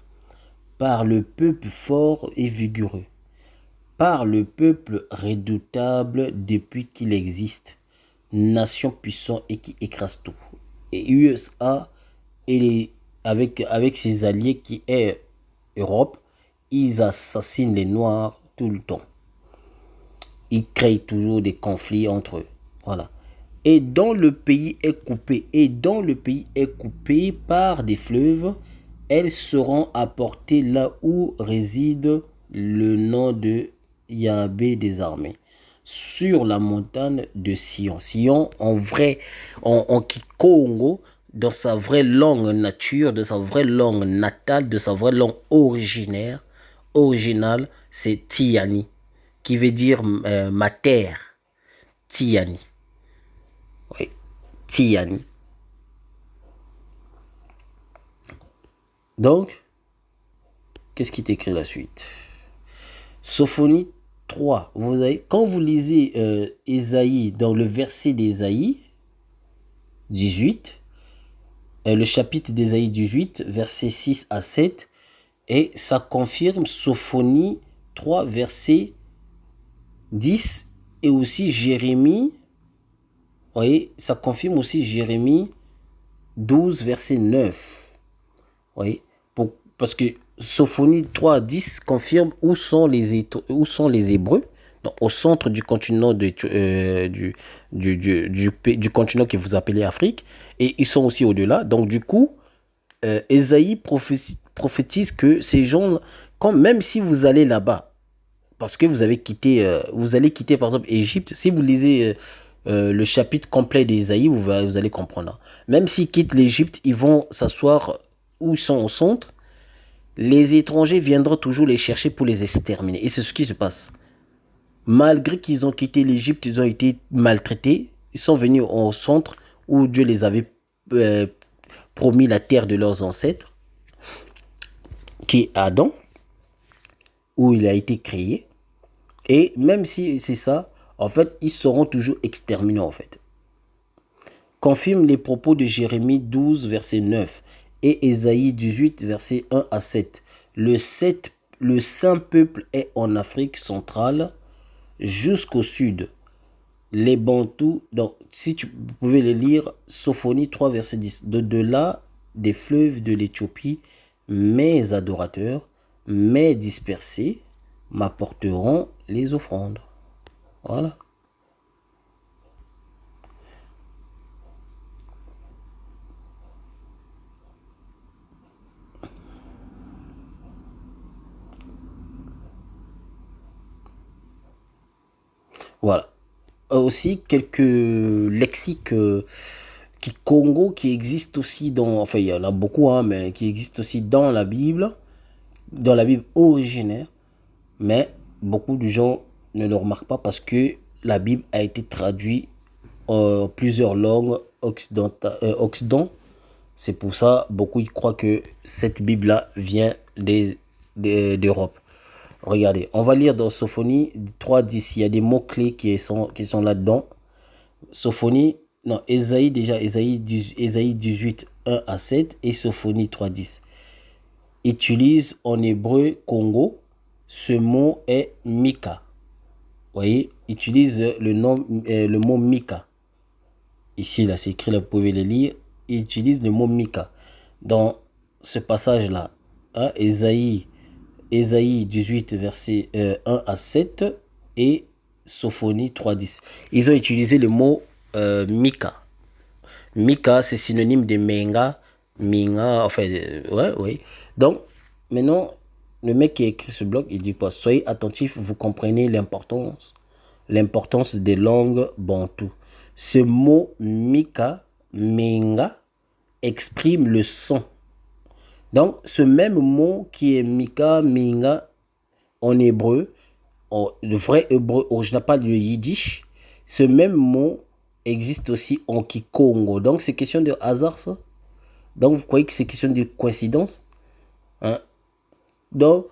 par le peuple fort et vigoureux, par le peuple redoutable depuis qu'il existe, nation puissante et qui écrase tout. Et USA, avec ses alliés qui est Europe, ils assassinent les Noirs tout le temps. Ils créent toujours des conflits entre eux. Voilà. Et dont le pays est coupé par des fleuves, elles seront apportées là où réside le nom de Yahvé des armées, sur la montagne de Sion. Sion, en vrai, en Kikongo, dans sa vraie langue nature, de sa vraie langue natale, de sa vraie langue originale, c'est Tiani, qui veut dire ma terre. Tiani. Oui, Tiani. Donc, qu'est-ce qui t'écrit la suite? Sophonie 3. Quand vous lisez Ésaïe, dans le verset d'Ésaïe 18, le chapitre d'Ésaïe 18, versets 6 à 7, et ça confirme Sophonie 3, verset 10, et aussi Jérémie, vous voyez, ça confirme aussi Jérémie 12, verset 9. Vous voyez, parce que Sophonie 3, 10 confirme où sont les Hébreux, donc au centre du continent du continent que vous appelez Afrique, et ils sont aussi au-delà. Donc du coup, Ésaïe prophétise que ces gens, même si vous allez là-bas, parce que vous allez quitter par exemple Égypte, si vous lisez le chapitre complet d'Ésaïe, vous allez comprendre. Même s'ils quittent l'Égypte, ils vont s'asseoir où ils sont au centre. Les étrangers viendront toujours les chercher pour les exterminer. Et c'est ce qui se passe. Malgré qu'ils ont quitté l'Égypte, ils ont été maltraités. Ils sont venus au centre où Dieu les avait promis la terre de leurs ancêtres, qui est Adam, où il a été créé. Et même si c'est ça, en fait, ils seront toujours exterminés, en fait. Confirme les propos de Jérémie 12, verset 9 et Ésaïe 18, verset 1 à 7. Le saint peuple est en Afrique centrale jusqu'au sud. Les Bantous, donc si vous pouvez les lire, Sophonie 3, verset 10. De là, des fleuves de l'Éthiopie, mes adorateurs, mes dispersés, m'apporteront les offrandes. Voilà. Voilà. Aussi quelques lexiques qui Congo qui existent aussi dans, enfin il y en a beaucoup, hein, mais qui existent aussi dans la Bible originaire, mais beaucoup de gens ne le remarquent pas parce que la Bible a été traduite en plusieurs langues occidentales. C'est pour ça beaucoup ils croient que cette Bible-là vient d'Europe. Regardez, on va lire dans Sophonie 3.10. Il y a des mots-clés qui sont là-dedans. Sophonie, non, Ésaïe 18, 1 à 7 et Sophonie 3.10. Utilise en hébreu Congo. Ce mot est Mika. Vous voyez, utilise le mot Mika. Ici, là, c'est écrit, là, vous pouvez le lire. Il utilise le mot Mika. Dans ce passage-là, hein, Ésaïe 18, verset 1 à 7 et Sophonie 3.10. Ils ont utilisé le mot Mika. Mika, c'est synonyme de Menga, Minga, enfin, ouais. Donc, maintenant, le mec qui a écrit ce blog, il dit quoi? Soyez attentifs, vous comprenez l'importance des langues bantoues. Ce mot Mika, Minga, exprime le son. Donc, ce même mot qui est Mika, Minga, en hébreu, le vrai hébreu original, pas le yiddish, ce même mot existe aussi en Kikongo. Donc, c'est question de hasard, ça? Donc, vous croyez que c'est question de coïncidence? Hein? Donc,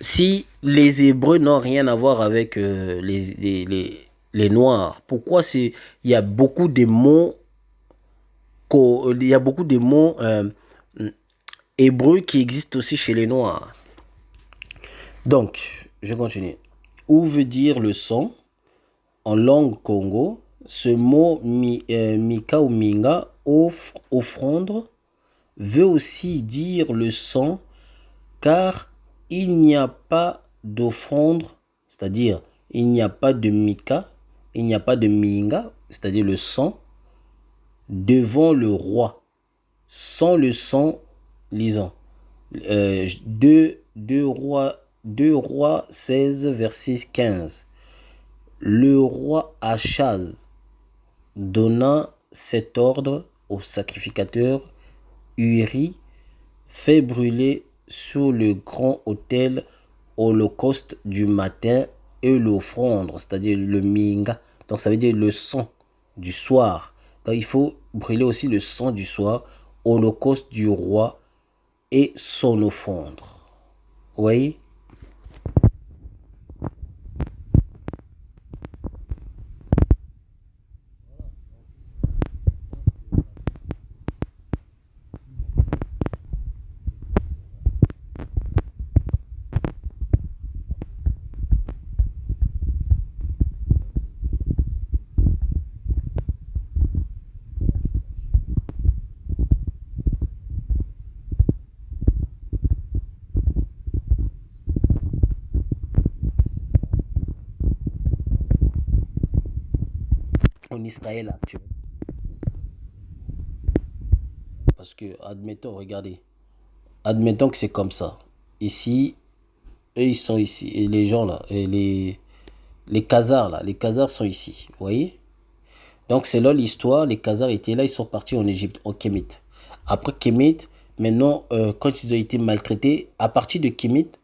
si les hébreux n'ont rien à voir avec les noirs, pourquoi il y a beaucoup de mots il y a beaucoup de mots hébreux qui existent aussi chez les Noirs. Donc, je continue. Où veut dire le son en langue Congo? Ce mot mika ou minga, offrande, veut aussi dire le son, car il n'y a pas d'offrande, c'est-à-dire il n'y a pas de mika, il n'y a pas de minga, c'est-à-dire le son, devant le roi, sans le son, lisons. 2 rois 16, verset 15. Le roi Achaz donna cet ordre au sacrificateur Uri, fait brûler sur le grand autel holocauste du matin et l'offrande, c'est-à-dire le minga. Donc ça veut dire le sang du soir. Donc il faut brûler aussi le sang du soir, holocauste du roi et son offrande. Vous voyez? En Israël actuel. Parce que, admettons, regardez, admettons que c'est comme ça. Ici, eux, ils sont ici. Et les gens là, et les Khazars là, les Khazars sont ici. Vous voyez? Donc c'est là l'histoire. Les Khazars étaient là, ils sont partis en Égypte, en Kémite. Après Kémite, maintenant, quand ils ont été maltraités, à partir de Kémite,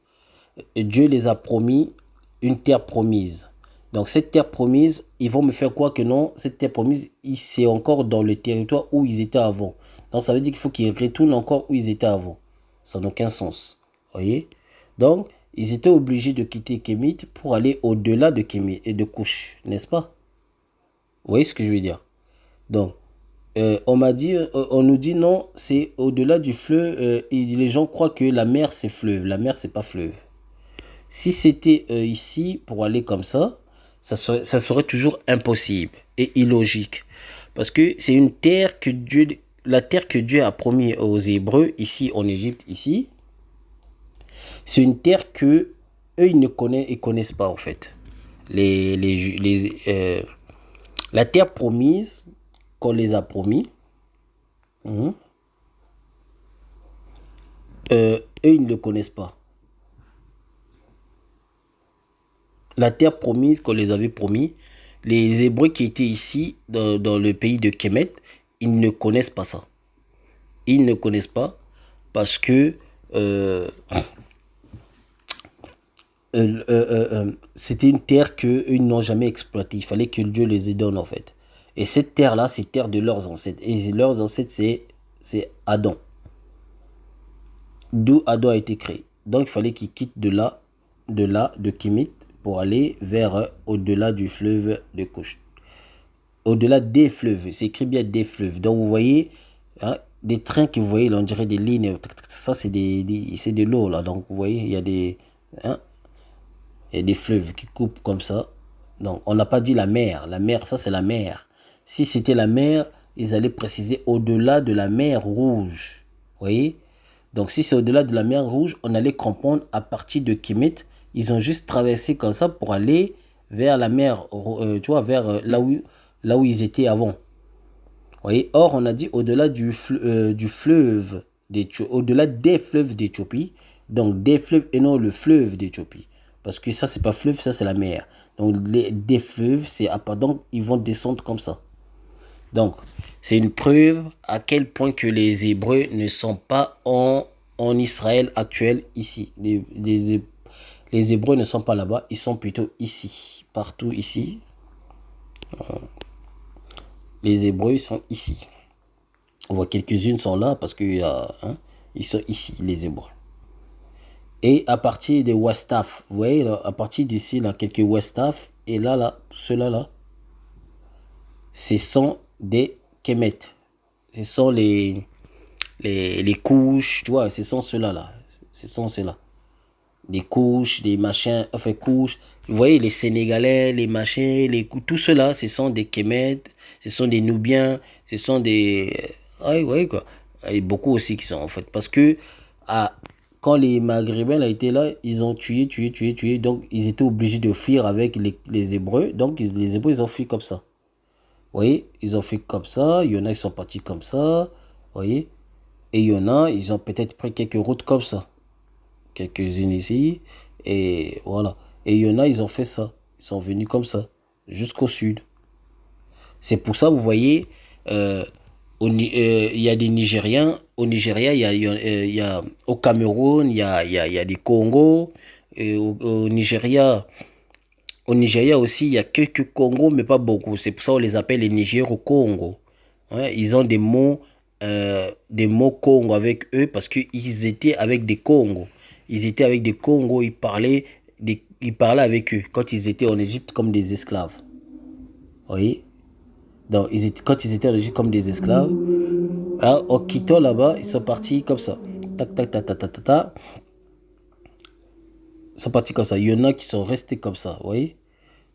Dieu les a promis une terre promise. Donc cette terre promise, ils vont me faire quoi que non, cette terre promise, c'est encore dans le territoire où ils étaient avant. Donc ça veut dire qu'il faut qu'ils retournent encore où ils étaient avant. Ça n'a aucun sens. Vous voyez? Donc, ils étaient obligés de quitter Kémite pour aller au-delà de Kémite et de Couche, n'est-ce pas? Vous voyez ce que je veux dire? Donc, on nous dit non, c'est au-delà du fleuve. Et les gens croient que la mer c'est fleuve. La mer c'est pas fleuve. Si c'était ici pour aller comme ça serait toujours impossible et illogique. Parce que c'est une terre que Dieu, la terre que Dieu a promis aux Hébreux, ici en Égypte, ici, c'est une terre que eux ils connaissent pas en fait. La terre promise qu'on les a promis, eux ils ne le connaissent pas. La terre promise qu'on les avait promis, les Hébreux qui étaient ici dans le pays de Kémet, ils ne connaissent pas ça. Ils ne connaissent pas parce que c'était une terre qu'ils n'ont jamais exploitée. Il fallait que Dieu les donne en fait. Et cette terre-là, c'est terre de leurs ancêtres. Et leurs ancêtres, c'est Adam. D'où Adam a été créé. Donc il fallait qu'ils quittent de Kémit, pour aller vers au-delà du fleuve de Couche. Au-delà des fleuves, c'est écrit bien des fleuves. Donc vous voyez, hein, des trains que vous voyez, là, on dirait des lignes. Ça, c'est c'est de l'eau là. Donc vous voyez, hein, il y a des fleuves qui coupent comme ça. Donc on n'a pas dit la mer. La mer, ça c'est la mer. Si c'était la mer, ils allaient préciser au-delà de la mer Rouge. Vous voyez? Donc si c'est au-delà de la mer Rouge, on allait comprendre à partir de Kémet. Ils ont juste traversé comme ça pour aller vers la mer, tu vois, vers là où ils étaient avant. Vous voyez? Or, on a dit au-delà du fleuve d'Éthiopie, au-delà des fleuves d'Éthiopie, donc des fleuves et non le fleuve d'Éthiopie. Parce que ça, c'est pas fleuve, ça, c'est la mer. Donc, des fleuves, c'est à part, donc, ils vont descendre comme ça. Donc, c'est une preuve à quel point que les Hébreux ne sont pas en Israël actuel, ici. Les Hébreux ne sont pas là-bas, ils sont plutôt ici. Partout ici. Les Hébreux sont ici. On voit quelques-unes sont là parce qu'ils sont ici, les Hébreux. Et à partir des Westaf, vous voyez, là, à partir d'ici, là, quelques Westaf, et là, tout cela là, ce sont des Kémet. Ce sont les couches, tu vois, ce sont ceux-là, là. Ce sont ceux-là. Des couches, des machins, enfin couches. Vous voyez, les Sénégalais, les machins, tout cela, ce sont des Kémètes, ce sont des Nubiens, ce sont des... Ouais, ouais, quoi. Et beaucoup aussi qui sont en fait. Parce que à, quand les Maghrébins là, étaient là, ils ont tué. Donc, ils étaient obligés de fuir avec les Hébreux. Donc, les Hébreux, ils ont fui comme ça. Vous voyez, ils ont fait comme ça. Il y en a, ils sont partis comme ça. Vous voyez. Et il y en a, ils ont peut-être pris quelques routes comme ça. Quelques-unes ici. Et voilà. Et il y en a, ils ont fait ça. Ils sont venus comme ça. Jusqu'au sud. C'est pour ça, vous voyez, euh, il y a des Nigériens. Au Nigeria, au Cameroun, il y a des Congos. Et au Nigeria aussi, il y a quelques Congos, mais pas beaucoup. C'est pour ça qu'on les appelle les Niger au Congo. Ouais, ils ont des mots Congo avec eux parce qu'ils étaient avec des Congos. Ils étaient avec des Congos, ils parlaient avec eux quand ils étaient en Égypte comme des esclaves. Vous voyez? Donc, quand ils étaient en Égypte comme des esclaves, hein, en quittant là-bas, ils sont partis comme ça. Tac, tac, tac, tac, tac, tac, tac. Ils sont partis comme ça. Il y en a qui sont restés comme ça, vous voyez?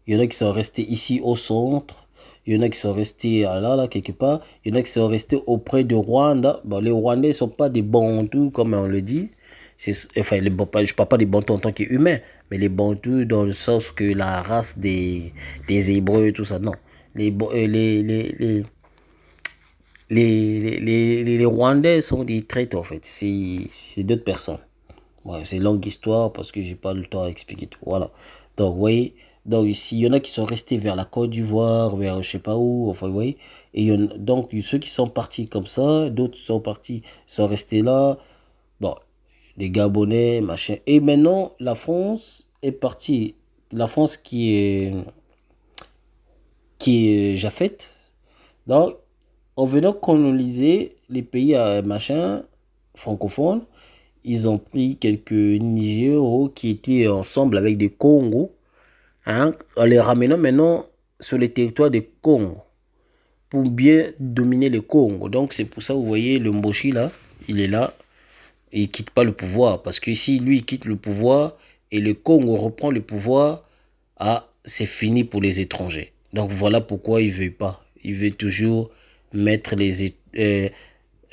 Il y en a qui sont restés ici au centre. Il y en a qui sont restés là, quelque part. Il y en a qui sont restés auprès de Rwanda. Bon, les Rwandais ne sont pas des Bantous, comme on le dit. Enfin, je ne parle pas des Bantous en tant qu'humains, mais les Bantous dans le sens que la race des Hébreux, tout ça, non. Les, Bo- les Rwandais sont des traîtres, en fait. C'est d'autres personnes. Ouais, c'est longue histoire parce que j'ai pas le temps à expliquer tout. Voilà. Donc, vous voyez, donc ici, il y en a qui sont restés vers la Côte d'Ivoire, vers je sais pas où, enfin, vous voyez. Et donc, ceux qui sont partis comme ça, d'autres sont partis, sont restés là. Bon, les Gabonais, machin. Et maintenant, la France est partie. La France qui est Jafet. Donc, en venant coloniser les pays machin francophones, ils ont pris quelques Nigéros qui étaient ensemble avec des Congos, hein, en les ramenant maintenant sur les territoires des Congos pour bien dominer les Congos. Donc c'est pour ça, vous voyez, le Mboshi là, il est là et il quitte pas le pouvoir. Parce que si lui il quitte le pouvoir et le Congo reprend le pouvoir, ah, c'est fini pour les étrangers. Donc voilà pourquoi il veut pas. Il veut toujours mettre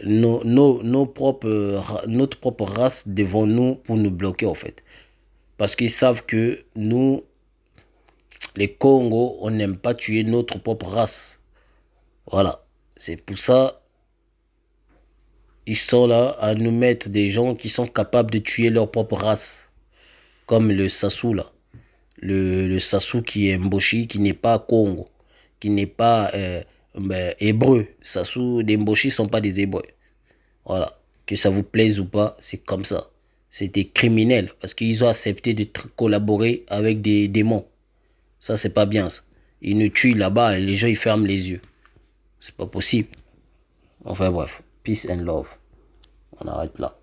notre propre race devant nous pour nous bloquer en fait. Parce qu'ils savent que nous, les Congos, on n'aime pas tuer notre propre race. Voilà. C'est pour ça ils sont là à nous mettre des gens qui sont capables de tuer leur propre race. Comme le Sassou là. Le Sassou qui est Mboshi, qui n'est pas Congo, qui n'est pas hébreu. Sassou, les Mboshi ne sont pas des hébreux. Voilà. Que ça vous plaise ou pas, c'est comme ça. C'était criminel parce qu'ils ont accepté de collaborer avec des démons. Ça, c'est pas bien ça. Ils nous tuent là-bas et les gens ils ferment les yeux. C'est pas possible. Enfin bref. Peace and love. On arrête là.